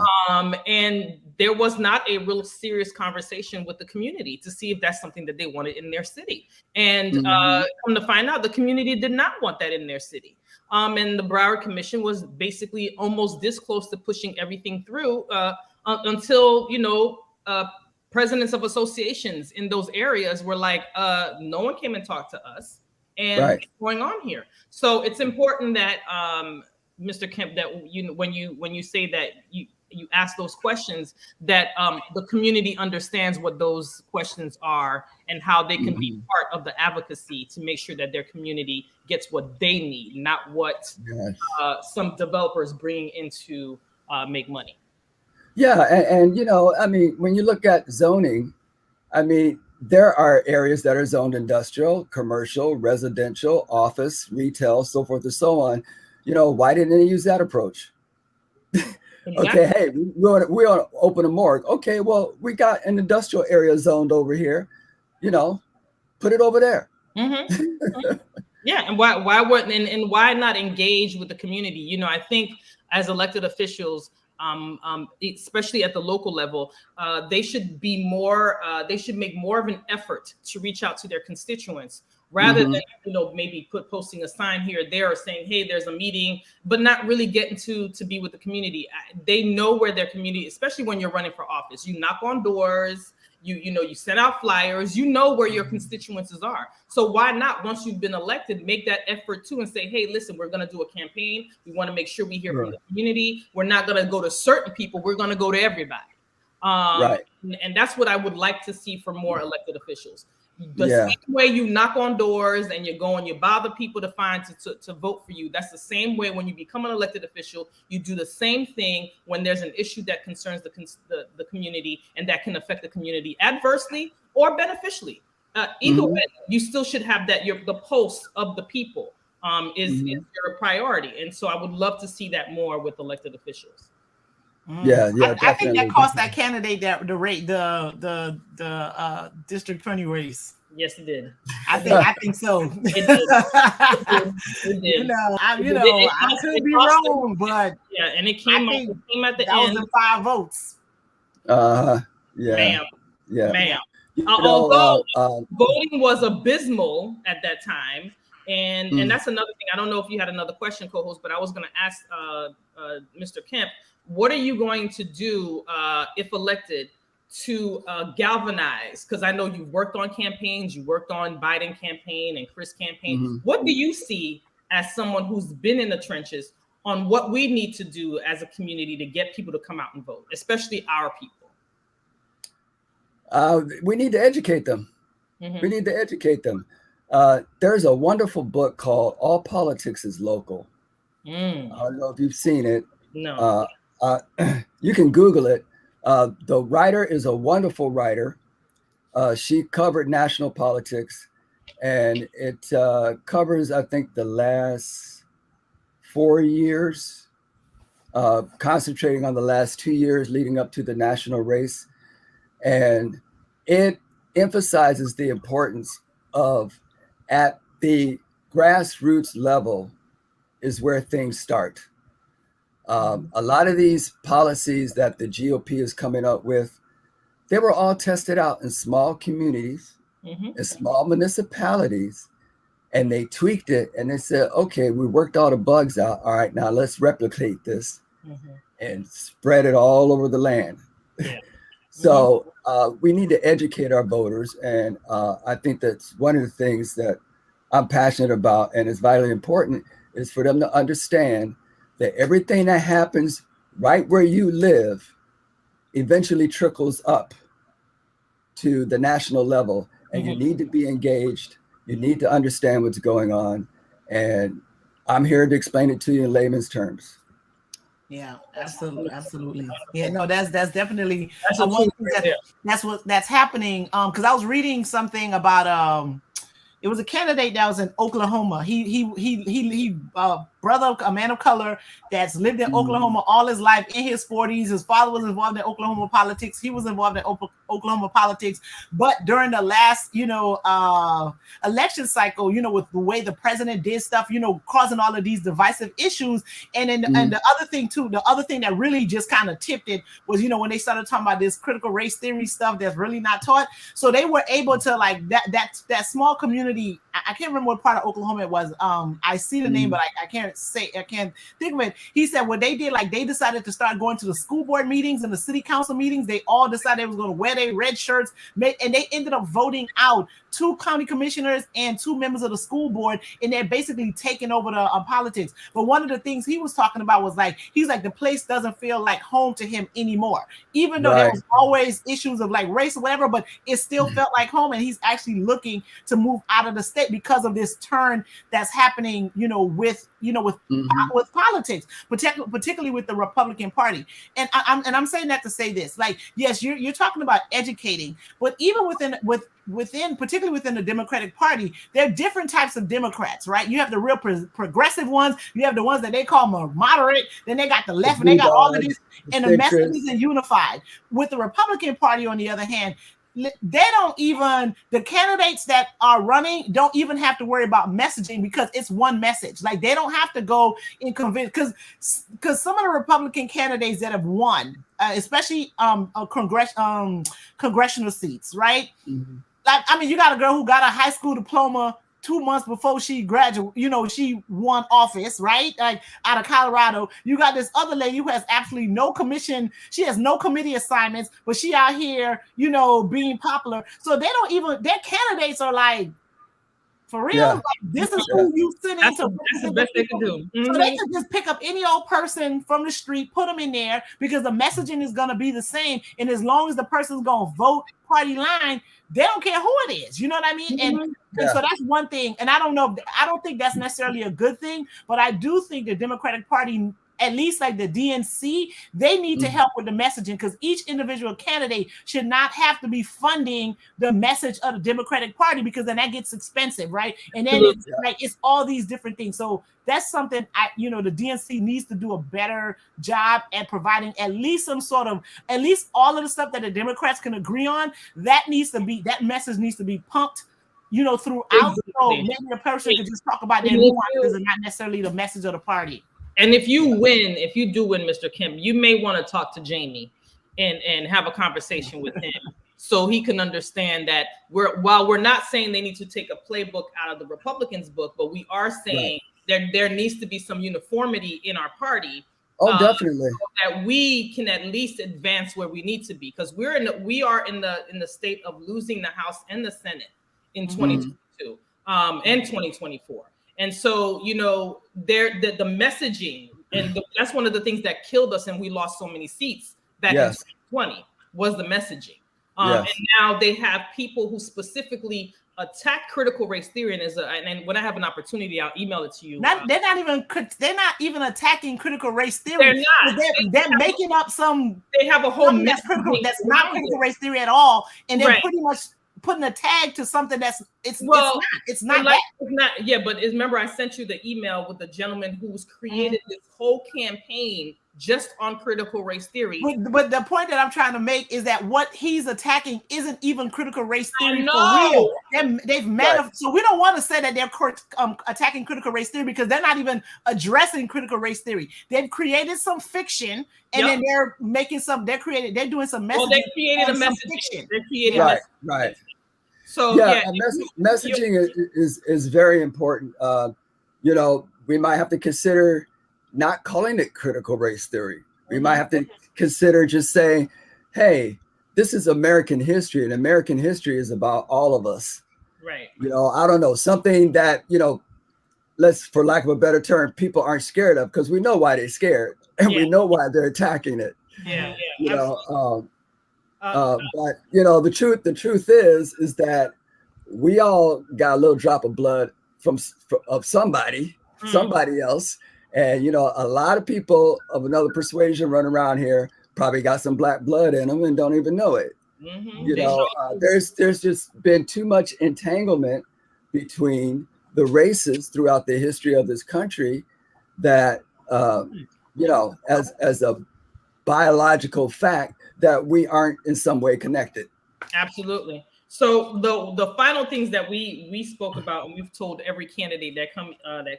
And there was not a real serious conversation with the community to see if that's something that they wanted in their city. And come to find out, the community did not want that in their city. And the Broward Commission was basically almost this close to pushing everything through until, presidents of associations in those areas were like, no one came and talked to us, and what's going on here? So it's important that Mr. Kemp, that when you say that you ask those questions, that the community understands what those questions are and how they can be part of the advocacy to make sure that their community gets what they need, not what some developers bring in to make money. Yeah, and I mean, when you look at zoning, I mean, there are areas that are zoned industrial, commercial, residential, office, retail, so forth and so on. Why didn't they use that approach? Exactly. Okay, hey, we want to open a morgue. Okay, well, we got an industrial area zoned over here. Put it over there. Yeah, and why wouldn't and why not engage with the community? I think as elected officials, especially at the local level, they should be more. They should make more of an effort to reach out to their constituents rather than maybe posting a sign here or there or saying, hey, there's a meeting, but not really getting to be with the community. They know where their community, especially when you're running for office. You knock on doors. You send out flyers, where your constituencies are. So why not, once you've been elected, make that effort too and say, hey, listen, we're going to do a campaign. We want to make sure we hear from the community. We're not going to go to certain people. We're going to go to everybody. And that's what I would like to see for more elected officials. The same way you knock on doors and you go and you bother people to find to vote for you, that's the same way when you become an elected official. You do the same thing when there's an issue that concerns the community and that can affect the community adversely or beneficially. Either way, you still should have that. The pulse of the people is your priority, and so I would love to see that more with elected officials. Yeah, I think that cost that candidate the district 20 race. Yes, it did. I think so. It did. It did. I could be wrong, but and it came at the that end. Was the 5 votes. Ma'am. Although voting was abysmal at that time, and that's another thing. I don't know if you had another question, co-host, but I was going to ask Mr. Kemp, what are you going to do if elected to galvanize? Because I know you've worked on campaigns, you worked on Biden campaign and Chris campaign. What do you see as someone who's been in the trenches on what we need to do as a community to get people to come out and vote, especially our people? We need to educate them. We need to educate them. There's a wonderful book called All Politics is Local. I don't know if you've seen it. No. You can Google it. The writer is a wonderful writer. She covered national politics, and it covers, I think, the last 4 years, concentrating on the last 2 years leading up to the national race. And it emphasizes the importance of, at the grassroots level is where things start. A lot of these policies that the GOP is coming up with, they were all tested out in small communities, in small municipalities, and they tweaked it and they said, okay, we worked all the bugs out. All right, now let's replicate this and spread it all over the land. So we need to educate our voters. And I think that's one of the things that I'm passionate about and is vitally important, is for them to understand that everything that happens right where you live eventually trickles up to the national level, and you need to be engaged. You need to understand what's going on. And I'm here to explain it to you in layman's terms. Yeah, absolutely. Yeah, no, that's definitely that's happening. Because I was reading something about it was a candidate that was in Oklahoma. He brother, a man of color that's lived in Oklahoma all his life, in his 40s. His father was involved in Oklahoma politics. He was involved in Oklahoma politics. But during the last, election cycle, with the way the president did stuff, causing all of these divisive issues. And then and the other thing too, the other thing that really just kind of tipped it was, when they started talking about this critical race theory stuff that's really not taught. So they were able to, like, that small community. I can't remember what part of Oklahoma it was. I see the name, but I can't think of it. He said what they did, like, they decided to start going to the school board meetings and the city council meetings. They all decided they was going to wear their red shirts, and they ended up voting out 2 county commissioners and 2 members of the school board, and they're basically taking over the politics. But one of the things he was talking about was, like, he's like, the place doesn't feel like home to him anymore, even though there was always issues of, like, race or whatever, but it still felt like home. And he's actually looking to move out of the state because of this turn that's happening, with politics, particularly with the Republican Party. And I'm saying that to say this, like, yes, you're talking about educating, but even particularly within the Democratic Party, there are different types of Democrats, right? You have the real progressive ones, you have the ones that they call moderate, then they got the left, and they got all of this, and the message isn't unified. With the Republican Party, on the other hand, the candidates that are running don't even have to worry about messaging, because it's one message. Like, they don't have to go and convince, because some of the Republican candidates that have won, especially congressional seats, right? Like, I mean, you got a girl who got a high school diploma 2 months before she graduated, she won office, right? Like, out of Colorado. You got this other lady who has absolutely no commission. She has no committee assignments, but she out here, being popular. So they don't even, their candidates are like, for real, like, this is who you send in to. That's the best they can do. So they can just pick up any old person from the street, put them in there, because the messaging is going to be the same. And as long as the person's going to vote party line, they don't care who it is. You know what I mean? And so that's one thing. And I don't think that's necessarily a good thing, but I do think the Democratic Party, at least like the DNC, they need to help with the messaging, because each individual candidate should not have to be funding the message of the Democratic Party, because then that gets expensive, right? And then it's all these different things. So that's something the DNC needs to do a better job at providing at least all of the stuff that the Democrats can agree on. That message needs to be pumped, throughout. Exactly. So maybe a person can just talk about their nuances and not necessarily the message of the party. And if you do win, Mr. Kemp, you may want to talk to Jamie and have a conversation with him, so he can understand that while we're not saying they need to take a playbook out of the Republicans' book, but we are saying there needs to be some uniformity in our party. Oh, definitely. So that we can at least advance where we need to be, because we are in the state of losing the House and the Senate in 2022 and 2024. And so, the messaging, and that's one of the things that killed us, and we lost so many seats back in 2020, was the messaging. And now they have people who specifically attack critical race theory, and when I have an opportunity, I'll email it to you. They're not even attacking critical race theory. They're not. They're making up some. They have a whole that's not critical race theory at all, and they're pretty much putting a tag to something it's not. But remember, I sent you the email with the gentleman who's created this whole campaign just on critical race theory. But the point that I'm trying to make is that what he's attacking isn't even critical race theory for real. So we don't want to say that they're attacking critical race theory, because they're not even addressing critical race theory. They've created some fiction, and then they're making they're doing some messaging. Well, they created a message. They created right. So messaging is very important. We might have to consider not calling it critical race theory. We might have to consider just saying, hey, this is American history, and American history is about all of us. Right. I don't know, something that, let's, for lack of a better term, people aren't scared of, because we know why they're scared, and we know why they're attacking it. But the truth is that we all got a little drop of blood of somebody else. And, a lot of people of another persuasion run around here probably got some black blood in them and don't even know it. There's just been too much entanglement between the races throughout the history of this country that as a biological fact that we aren't in some way connected. Absolutely. So the final things that we spoke about, and we've told every candidate that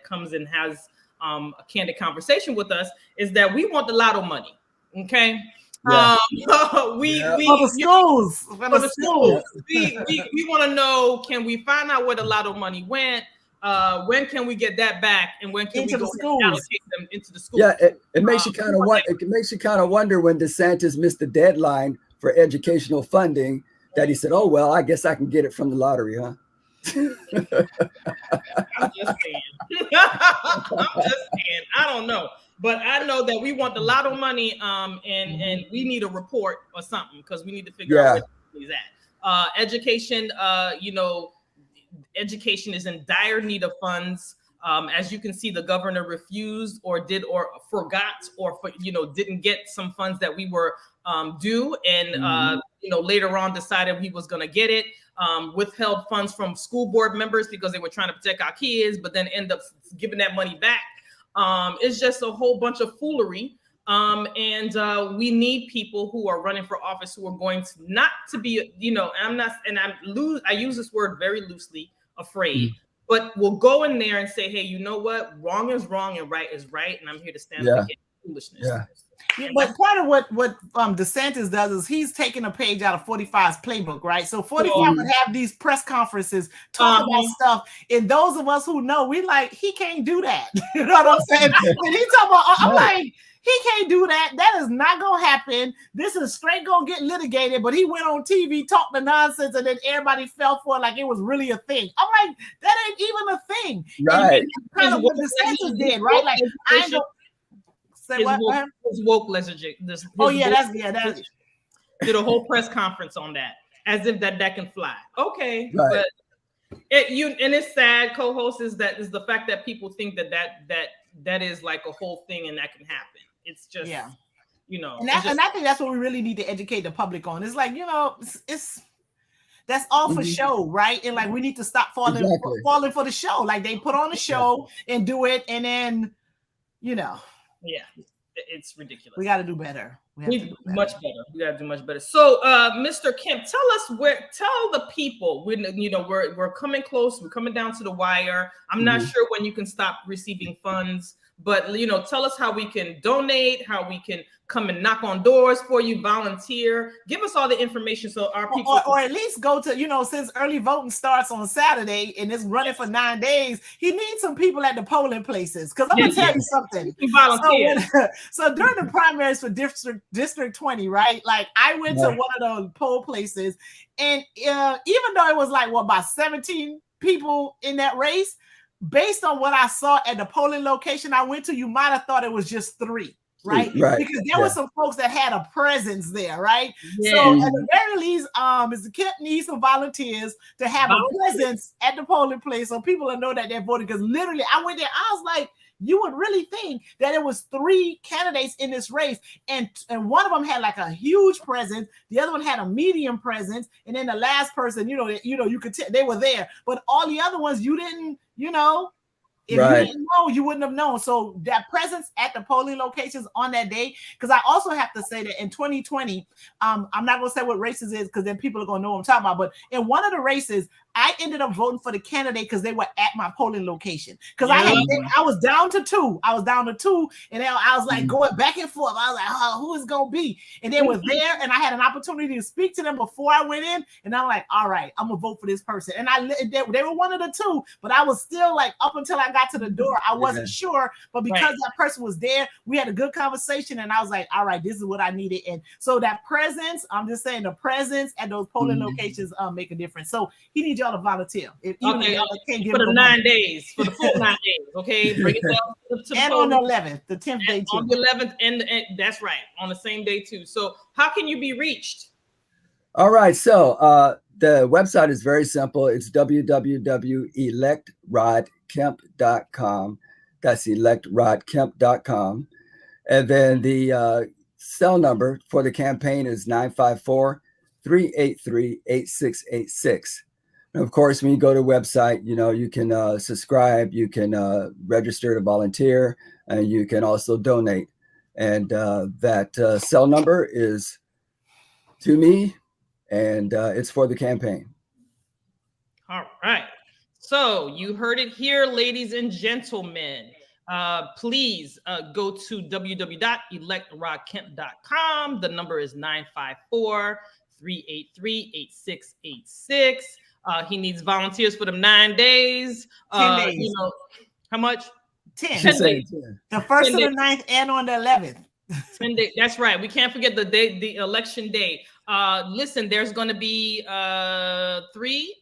comes and has a candid conversation with us, is that we want the lotto money. Okay. For the schools. We want to know, can we find out where the lotto money went? When can we get that back, and when can we go allocate them into the schools? Yeah, it makes you kind of wonder when DeSantis missed the deadline for educational funding, that he said, "Oh well, I guess I can get it from the lottery, huh?" I'm just saying. I don't know, but I know that we want the lotto money, and we need a report or something, because we need to figure out where he's at. Education, education is in dire need of funds. As you can see, the governor refused or forgot or didn't get some funds that we were due, and later on decided he was going to get it. Withheld funds from school board members because they were trying to protect our kids, but then end up giving that money back. It's just a whole bunch of foolery. And we need people who are running for office who are going to not to be, I use this word very loosely, afraid, but we'll go in there and say, hey, you know what? Wrong is wrong and right is right. And I'm here to stand up against foolishness. Yeah, but part of what DeSantis does is he's taking a page out of 45's playbook, right? So 45 would have these press conferences, talk about stuff, and those of us who know, we like, he can't do that. You know what I'm saying? And he talking about, I'm like, he can't do that. That is not gonna happen. This is straight gonna get litigated. But he went on TV, talked the nonsense, and then everybody fell for it like it was really a thing. I'm like, that ain't even a thing. Right. And kind of what DeSantis did, right? Like, I ain't gonna say what? His woke legislation. Did a whole press conference on that, as if that can fly. Okay, right. But it's sad, co-host, is the fact that people think that is like a whole thing and that can happen. It's just and I think that's what we really need to educate the public on. It's like, it's that's all for show, right? And like, we need to stop falling for the show. Like, they put on a show and do it, and then it's ridiculous. We got to do better. We got to do much better. So, Mr. Kemp, tell the people, we're coming close. We're coming down to the wire. I'm not sure when you can stop receiving funds, but tell us how we can donate, how we can come and knock on doors for you, volunteer. Give us all the information so our people, or at least go to, since early voting starts on Saturday and it's running for 9 days, he needs some people at the polling places. Because I'm gonna tell you something. So during the primaries for District 20, right? Like, I went to one of those poll places, and even though it was like about 17 people in that race, based on what I saw at the polling location I went to, you might have thought it was just 3. Right? Because there were some folks that had a presence there, right? So at the very least, Mr. Kemp needs some volunteers to have a presence at the polling place so people will know that they're voting. Because literally, I went there, I was like, you would really think that it was 3 candidates in this race, and one of them had like a huge presence, the other one had a medium presence, and then the last person, you could tell they were there, but all the other ones you didn't, If you didn't know, you wouldn't have known. So that presence at the polling locations on that day, because I also have to say that in 2020, I'm not going to say what races is because then people are going to know what I'm talking about. But in one of the races, I ended up voting for the candidate because they were at my polling location. Because I was down to 2. And then I was like going back and forth. I was like, oh, who is going to be? And they were there, and I had an opportunity to speak to them before I went in. And I'm like, all right, I'm going to vote for this person. And they were one of the 2, but I was still like, up until I got to the door, I wasn't sure. But because that person was there, we had a good conversation. And I was like, all right, this is what I needed. And so that presence, I'm just saying, the presence at those polling locations make a difference. So he needs y'all to volunteer. If y'all can't give for the 9 days, for the full 9 days, okay? Bring it down to and on the 11th, the 10th day too. On the 11th, and that's right, on the same day too. So how can you be reached? All right, so the website is very simple. It's www.electrodkemp.com. That's electrodkemp.com. And then the cell number for the campaign is 954-383-8686. Of course, when you go to the website, you can subscribe, you can register to volunteer, and you can also donate. And that cell number is to me, and it's for the campaign. All right. So you heard it here, ladies and gentlemen. Please go to www.electrodkemp.com. The number is 954-383-8686. He needs volunteers for them 9 days. 10 days. How much? 10. 10 days. The 1st to the 9th and on the 11th. 10 days. That's right. We can't forget the day, the election day. Listen, there's going to be three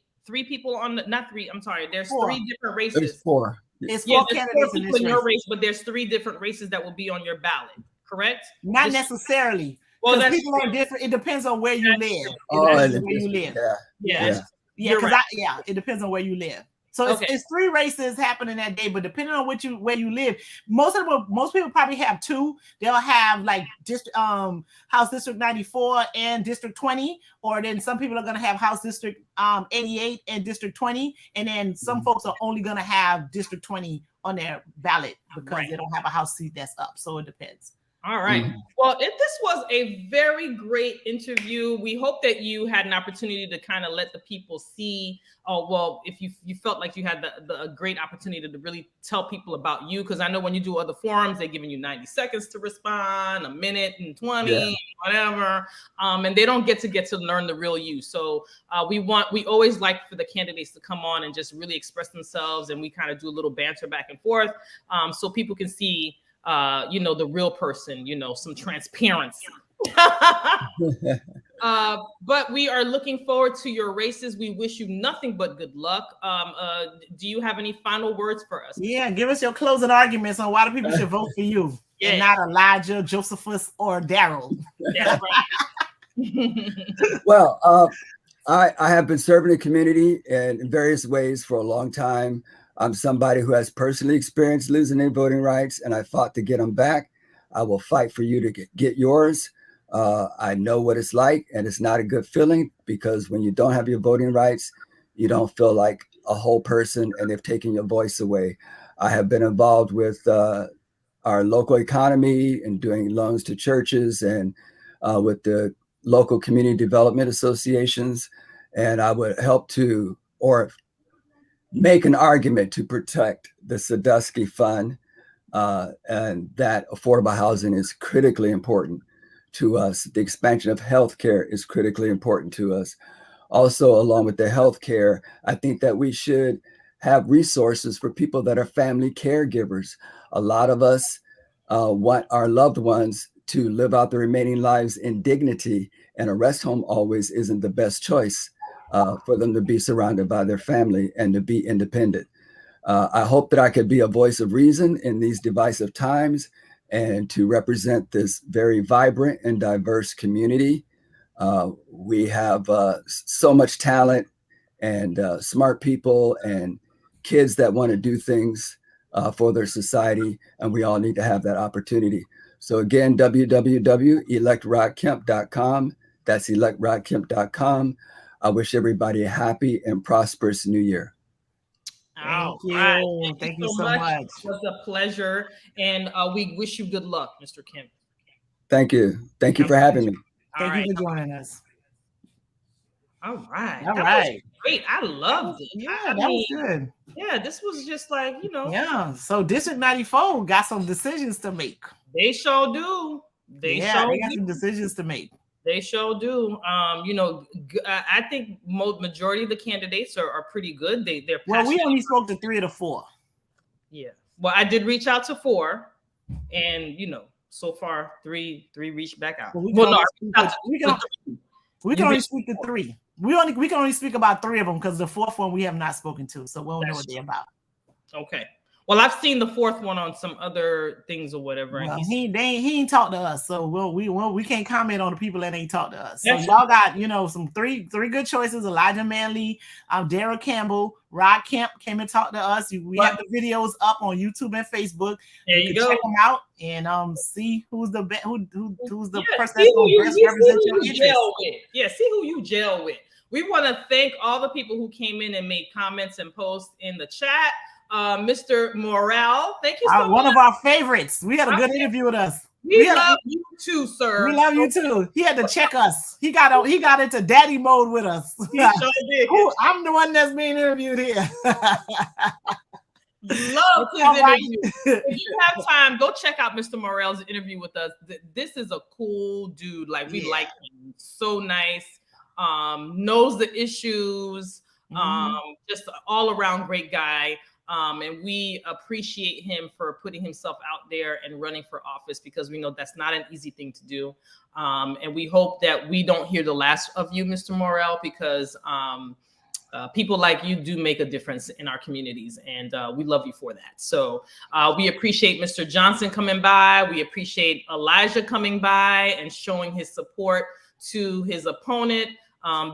people on the, not three, I'm sorry. There's 4. 3 different races. There's 4. It's 4 candidates in this your race, but there's 3 different races that will be on your ballot, correct? Not necessarily. Well, people are different. It depends on where you live. Where you live. Yeah. Because it depends on where you live. So it's 3 races happening that day, but depending on where you live, most people probably have 2. They'll have like House District 94 and District 20, or then some people are going to have House District 88 and District 20, and then some folks are only going to have District 20 on their ballot because they don't have a House seat that's up. So it depends. All right. Well, this was a very great interview. We hope that you had an opportunity to kind of let the people see, if you felt like you had a great opportunity to really tell people about you, because I know when you do other forums, they're giving you 90 seconds to respond, a minute and 20, whatever, and they don't get to learn the real you. So we always like for the candidates to come on and just really express themselves, and we kind of do a little banter back and forth, so people can see the real person, some transparency. But we are looking forward to your races. We wish you nothing but good luck. Do you have any final words for us? Yeah, give us your closing arguments on why the people should vote for you and not Elijah, Josephus, or Daryl. That's right. Well, I have been serving the community in various ways for a long time. I'm somebody who has personally experienced losing their voting rights, and I fought to get them back. I will fight for you to get yours. I know what it's like, and it's not a good feeling, because when you don't have your voting rights, you don't feel like a whole person, and they've taken your voice away. I have been involved with our local economy and doing loans to churches and with the local community development associations, and I would help to, or make an argument to protect the Sadusky Fund, and that affordable housing is critically important to us. The expansion of healthcare is critically important to us. Also, along with the healthcare, I think that we should have resources for people that are family caregivers. A lot of us want our loved ones to live out their remaining lives in dignity, and a rest home always isn't the best choice. For them to be surrounded by their family and to be independent. I hope that I could be a voice of reason in these divisive times and to represent this very vibrant and diverse community. We have so much talent and smart people and kids that want to do things for their society, and we all need to have that opportunity. So again, www.electrodkemp.com. That's electrodkemp.com. I wish everybody a happy and prosperous new year. Thank you. Right. Thank you so much. It was a pleasure. And we wish you good luck, Mr. Kemp. Thank you. Thank you for having me. Thank you for joining us. All right. All right. Great. I loved it. Yeah, that was good. Yeah, this was just like, Yeah. So District 94 got some decisions to make. They sure do. They got some decisions to make. They sure do. I think majority of the candidates are pretty good. They're well, we only spoke to 3 of the 4. Yeah. Well, I did reach out to 4, and so far 3 reached back out. We can only speak to 3. We can only speak about 3 of them because the 4th one we have not spoken to, so we don't know what they're about. Okay. Well, I've seen the 4th one on some other things or whatever. Well, he ain't talked to us, so we can't comment on the people that ain't talked to us. So y'all got some three good choices: Elijah Manley, Darrell Campbell, Rod Kemp came and talked to us. We have the videos up on YouTube and Facebook. There you go. Check them out and see who's the person that's going to best represent your interests. Yeah, see who you gel with. we want to thank all the people who came in and made comments and posts in the chat. Mr. Morel, thank you so much. One of our favorites. We had a good interview with us. We love you too, sir. We love you too. He had to check us. He got into daddy mode with us. He sure did. I'm the one that's being interviewed here. Love his interview. If you have time, go check out Mr. Morel's interview with us. This is a cool dude. Like, we like him. So nice. Knows the issues. Just an all-around great guy. And we appreciate him for putting himself out there and running for office, because we know that's not an easy thing to do. And we hope that we don't hear the last of you, Mr. Morel, because people like you do make a difference in our communities, and we love you for that. So we appreciate Mr. Johnson coming by. We appreciate Elijah coming by and showing his support to his opponent.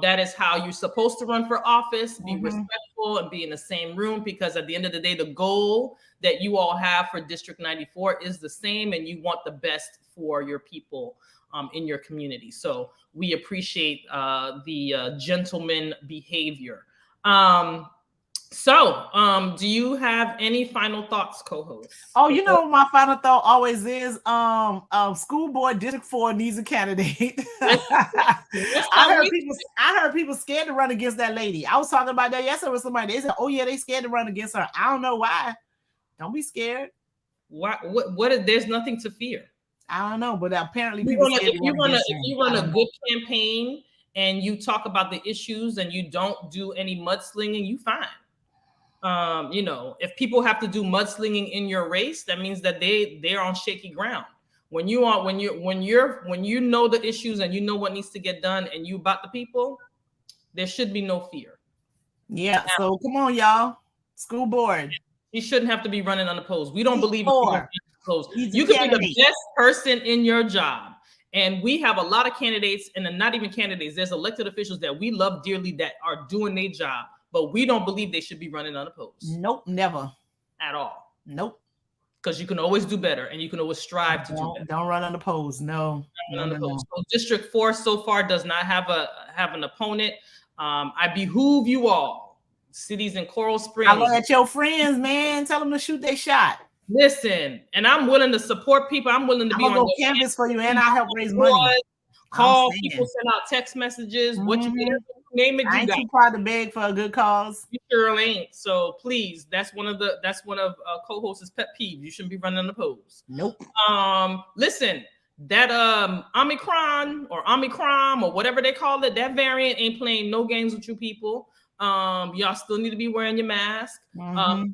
That is how you're supposed to run for office. Be respectful and be in the same room, because at the end of the day, the goal that you all have for District 94 is the same, and you want the best for your people in your community. So we appreciate the gentleman behavior. Do you have any final thoughts, co-host? Oh, you know, my final thought always is school board District 4 needs a candidate. I heard people scared to run against that lady. I was talking about that yesterday with somebody. They said, oh yeah, they scared to run against her. I don't know why. Don't be scared. What there's nothing to fear. I don't know, but apparently if you run a good campaign and you talk about the issues and you don't do any mudslinging, you fine. You know, if people have to do mudslinging in your race, that means that they're on shaky ground. When you know the issues and you know what needs to get done and you about the people, there should be no fear. Yeah. Now, so come on, y'all. School board. You shouldn't have to be running unopposed. We don't believe in opposed. You can be the best person in your job. And we have a lot of candidates, and not even candidates. There's elected officials that we love dearly that are doing their job, but we don't believe they should be running unopposed. Nope, never. At all. Nope. Because you can always do better, and you can always strive to do better. Don't run unopposed. No. No. So District 4 so far does not have an opponent. I behoove you all, cities in Coral Springs. I at your friends, man. Tell them to shoot their shot. Listen, and I'm willing to support people. I'm willing to be on the canvas for you, and I help raise money. Call people, send out text messages. What you name it, you I ain't too proud to beg for a good cause. You sure ain't. So please, that's one of co-host's pet peeves. You shouldn't be running unopposed. Nope. Listen, that Omicron or whatever they call it, that variant ain't playing no games with you people. Y'all still need to be wearing your mask. The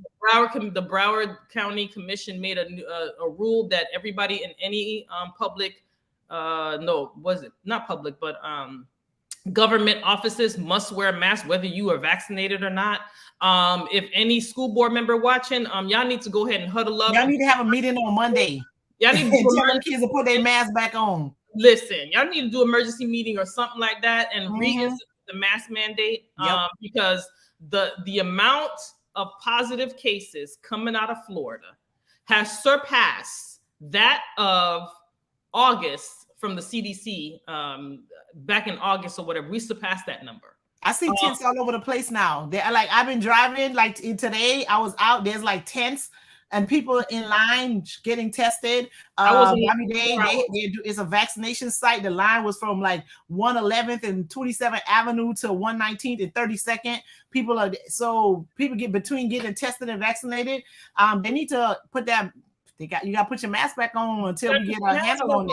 Broward County Commission made a rule that everybody in any public, government offices must wear a mask, whether you are vaccinated or not. If any school board member watching, y'all need to go ahead and huddle up. Y'all need to have a meeting on Monday. Y'all need to tell the kids to put their mask back on. Listen, y'all need to do an emergency meeting or something like that and reinstitute the mask mandate, because the amount of positive cases coming out of Florida has surpassed that of August from the CDC back in August or whatever. We surpassed that number. I see tents all over the place now. I've been driving, like today I was out, there's like tents and people in line getting tested. It's a vaccination site. The line was from like 111th and 27th Avenue to 119th and 32nd. People get between getting tested and vaccinated. They need to put that. You got to put your mask back on until we get a handle on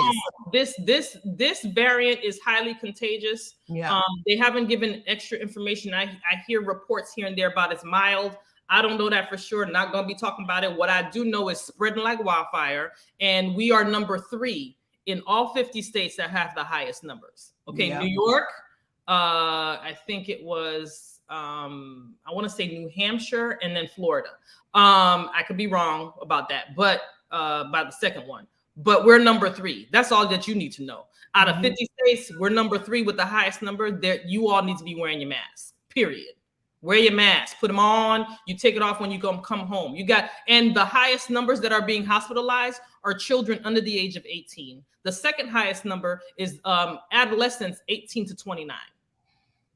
this. This variant is highly contagious. Yeah. They haven't given extra information. I hear reports here and there about it's mild. I don't know that for sure. Not going to be talking about it. What I do know is spreading like wildfire. And we are number 3 in all 50 states that have the highest numbers. Okay. Yeah. New York, I think it was, I want to say New Hampshire and then Florida. I could be wrong about that, but about the second one. But we're number 3. That's all that you need to know. Out of 50 states, we're number 3 with the highest number. That you all need to be wearing your mask, period. Wear your mask, put them on. You take it off when you come home. And the highest numbers that are being hospitalized are children under the age of 18. The second highest number is adolescents 18 to 29.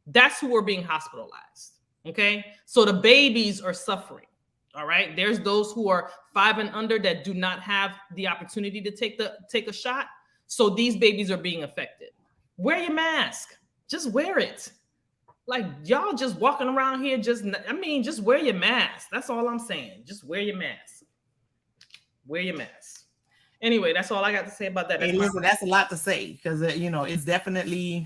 That's who are being hospitalized. Okay. So the babies are suffering. All right. There's those who are 5 and under that do not have the opportunity to take a shot. So these babies are being affected. Wear your mask. Just wear it. Like y'all just walking around here. Just wear your mask. That's all I'm saying. Just wear your mask. Wear your mask. Anyway, that's all I got to say about that. Hey, listen, that's a lot to say because it's definitely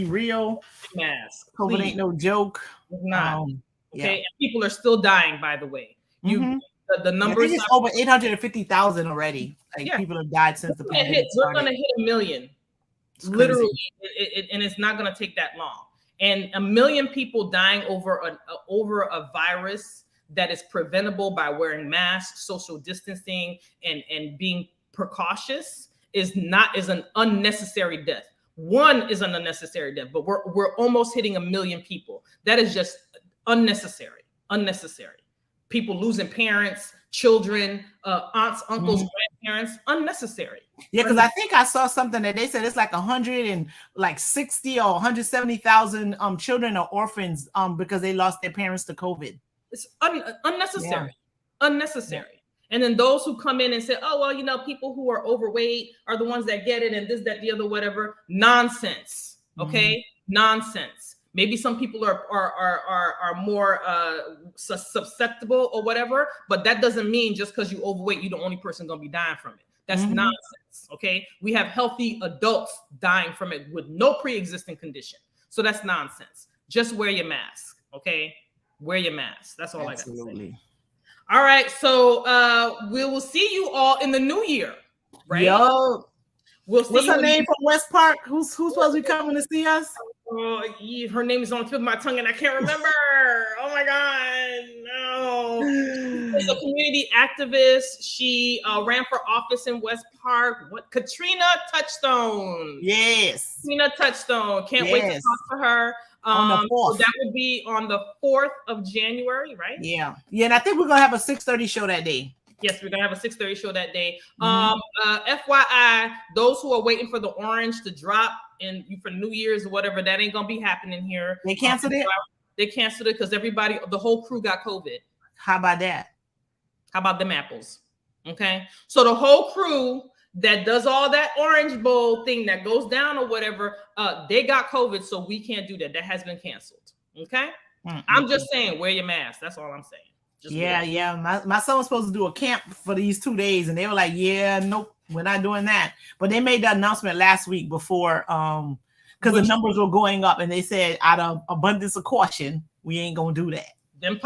real. Mask. COVID ain't no joke. It's not. Okay, yeah. And people are still dying. By the way, the numbers. I think it's over 850,000 already. Like people have died since the pandemic. We're gonna hit 1 million, literally, and it's not gonna take that long. And 1 million people dying over a virus that is preventable by wearing masks, social distancing, and being precautious is an unnecessary death. One is an unnecessary death, but we're almost hitting 1 million people. That is just unnecessary. People losing parents, children, aunts, uncles, grandparents, unnecessary. Yeah, because I think I saw something that they said it's like 160 or 170,000 children are orphans because they lost their parents to COVID. It's unnecessary. Unnecessary. And then those who come in and say, oh, well, people who are overweight are the ones that get it and this, that, the other, whatever. Nonsense. Okay. Nonsense. Maybe some people are more susceptible or whatever, but that doesn't mean just because you're overweight, you're the only person going to be dying from it. That's nonsense. Okay. We have healthy adults dying from it with no pre-existing condition. So that's nonsense. Just wear your mask. Okay. Wear your mask. That's all I got to say. All right. So we will see you all in the new year. Right. Yo. We'll see. What's her name from West Park? Who's supposed to be coming to see us? Her name is on the tip of my tongue and I can't remember. Oh my God. No. She's a community activist. She ran for office in West Park. Katrina Touchstone. Yes. Katrina Touchstone. Can't wait to talk to her. On the 4th. So that would be on the 4th of January, right? Yeah. And I think we're gonna have a 6:30 show that day. Yes, we're gonna have a 6:30 show that day. FYI, those who are waiting for the orange to drop for New Year's or whatever, that ain't gonna be happening here. They canceled it. They canceled it because the whole crew got COVID. How about that? How about them apples? Okay, so the whole crew that does all that Orange Bowl thing that goes down or whatever, they got COVID, so we can't do that. That has been canceled. Okay, I'm just saying, wear your mask. That's all I'm saying. My son was supposed to do a camp for these 2 days, and they were like, "Yeah, nope, we're not doing that." But they made the announcement last week before, because the numbers were going up, and they said, out of abundance of caution, we ain't gonna do that. Them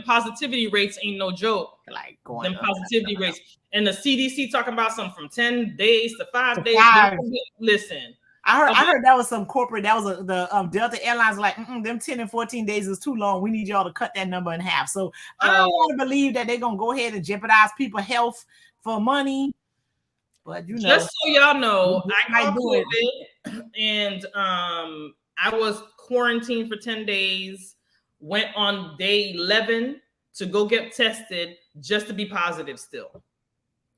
positivity rates ain't no joke. Like going them positivity rates, and the CDC talking about something from 10 days to 5 days. Listen. I heard that was some corporate. That was the Delta Airlines like them 10 and 14 days is too long. We need y'all to cut that number in half. So I don't want to believe that they're gonna go ahead and jeopardize people's health for money. But just so y'all know, I got COVID, and I was quarantined for 10 days. Went on day 11 to go get tested just to be positive still,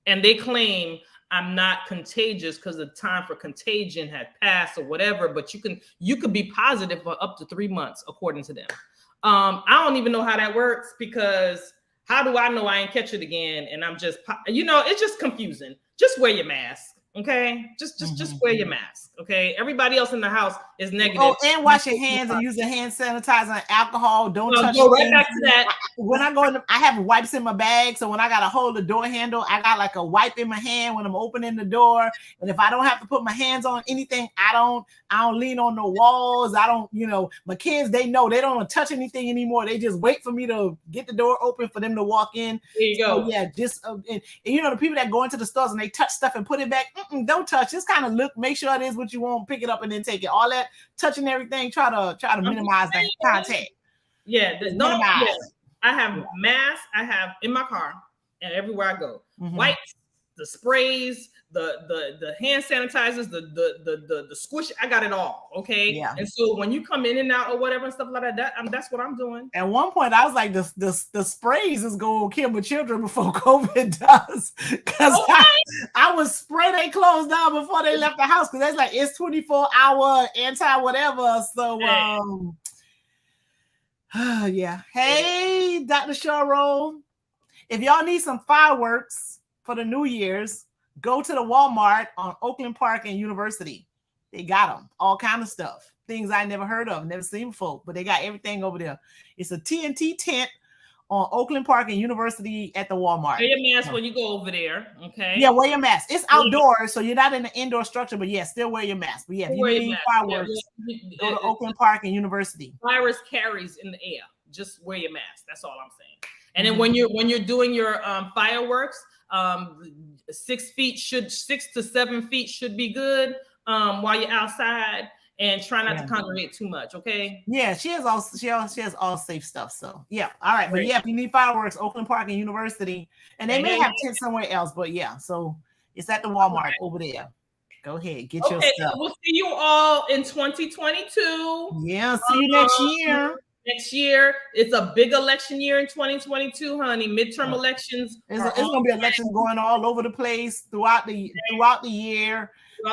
and they claim I'm not contagious because the time for contagion had passed or whatever, but you could be positive for up to 3 months, according to them. I don't even know how that works because how do I know I ain't catch it again? And I'm just, it's just confusing. Just wear your mask. Okay, just wear your mask. Okay, everybody else in the house is negative. Oh, and wash your hands and use the hand sanitizer and alcohol. Don't touch. Go right back to that. When I go in, I have wipes in my bag, so when I gotta hold the door handle, I got like a wipe in my hand when I'm opening the door. And if I don't have to put my hands on anything, I don't lean on the walls. I don't, my kids, they know they don't touch anything anymore. They just wait for me to get the door open for them to walk in. There you go. So, yeah, just and the people that go into the stores and they touch stuff and put it back. Don't touch. Just kind of look, make sure it is what you want, pick it up and then take it. All that touching everything, try to minimize that contact. Yeah, I have masks. I have in my car and everywhere I go. Wipes, the sprays, the hand sanitizers, the squish. I got it all. Okay. Yeah. And so when you come in and out or whatever and stuff like that, that's what I'm doing. At one point, I was like, the sprays is going to kill my children before COVID does, because I would spray their clothes down before they left the house, because that's like it's 24-hour anti whatever. So yeah. Hey, Dr. Shoro, if y'all need some fireworks for the New Year's, go to the Walmart on Oakland Park and University. They got them, all kind of stuff, things I never heard of, never seen before, but they got everything over there. It's a TNT tent on Oakland Park and University at the Walmart. Wear your mask when you go over there, okay? Yeah, wear your mask. It's outdoors, so you're not in the indoor structure, but yeah, still wear your mask. But yeah, if you need fireworks, go to Oakland Park and University. Virus carries in the air. Just wear your mask. That's all I'm saying. And then when you're doing your fireworks, 6 to 7 feet should be good while you're outside, and try not to congregate too much. Okay. Yeah, she has all safe stuff. So yeah, all right. But yeah, if you need fireworks, Oakland Park and University, and they may have tents somewhere else, but yeah, so it's at the Walmart over there. Go ahead, get your stuff. We'll see you all in 2022. Yeah, see you next year. Next year, it's a big election year in 2022, honey. Midterm elections. It's gonna be elections going all over the place throughout the year,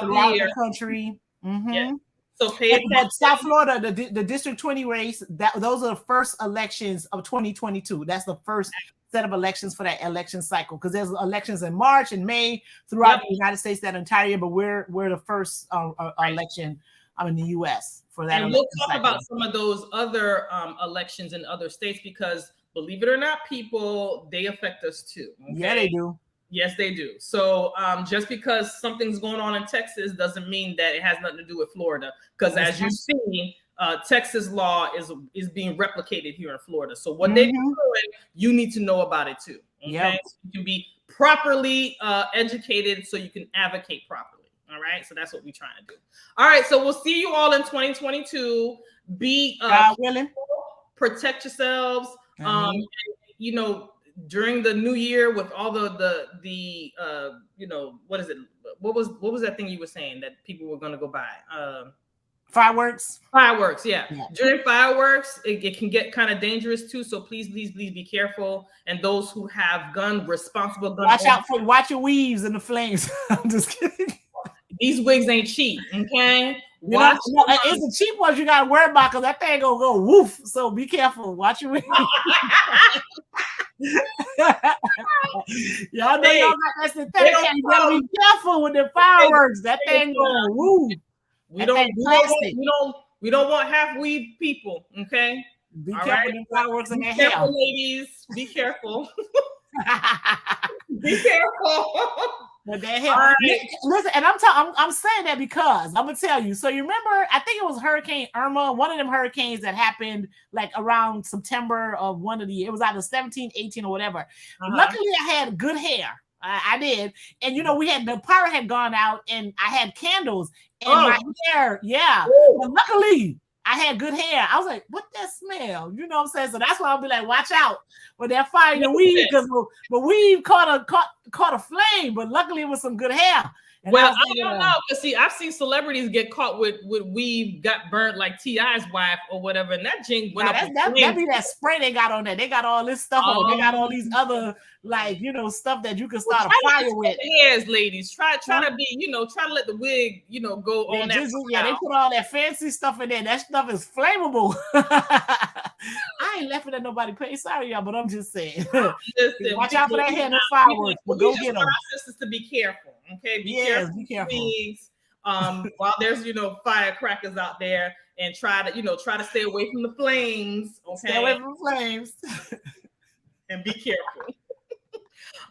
throughout the country. Yeah. So pay attention. But South Florida, the District 20 race, those are the first elections of 2022. That's the first set of elections for that election cycle, because there's elections in March and May throughout the United States that entire year, but we're the first election in the U.S. for that. And we'll talk about some of those other elections in other states, because believe it or not, people, they affect us too. Okay? Yeah, they do. Yes, they do. So just because something's going on in Texas doesn't mean that it has nothing to do with Florida, because as you see, Texas law is being replicated here in Florida. So what they're doing, you need to know about it too. Okay, so you can be properly educated, so you can advocate properly. All right, so that's what we're trying to do. All right, so we'll see you all in 2022. Be willing, protect yourselves. And, you know, during the new year with all the you know, what is it? What was that thing you were saying that people were going to go buy? Fireworks. Yeah. During fireworks, it can get kind of dangerous too. So please be careful. And those who have responsible gun, watch your weaves in the flames. I'm just kidding. These wigs ain't cheap, okay? It's the cheap ones you gotta worry about, because that thing gonna go woof. So be careful. Watch your wigs. Y'all know y'all got that synthetic. You gotta be careful with the fireworks. That thing gonna woof. We don't want half weave people, okay? Be careful with fireworks in their hair. Ladies, be careful. Be careful. But right. Listen, and I'm saying that because I'm gonna tell you. So you remember, I think it was Hurricane Irma, one of them hurricanes that happened like around September of one of the years. It was either 17, 18 or whatever. Luckily, I had good hair. I did, and you know, the power had gone out, and I had candles in my hair. Yeah, but luckily I had good hair. I was like, what that smell? You know what I'm saying? So that's why I'll be like, watch out with that fire in the weave, because the weave caught a flame, but luckily it was some good hair. And I don't know, because see, I've seen celebrities get caught with weave, got burnt like T.I.'s wife or whatever, and that jing went up. That be that spray they got on there. They got all this stuff on. They got all these other, like, you know, stuff that you can start a fire with. Yes, ladies, try to be, you know, try to let the wig, you know, go on that. They put all that fancy stuff in there. That stuff is flammable. I ain't laughing at nobody pay. Sorry, y'all, but I'm just saying. Listen, watch out for that hair and fireworks. But go get them. Our sisters to be careful. Okay, be careful. Please. While there's, you know, firecrackers out there, and try to stay away from the flames. Okay, stay away from the flames. And be careful.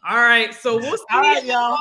All right, so we'll see. All right, y'all.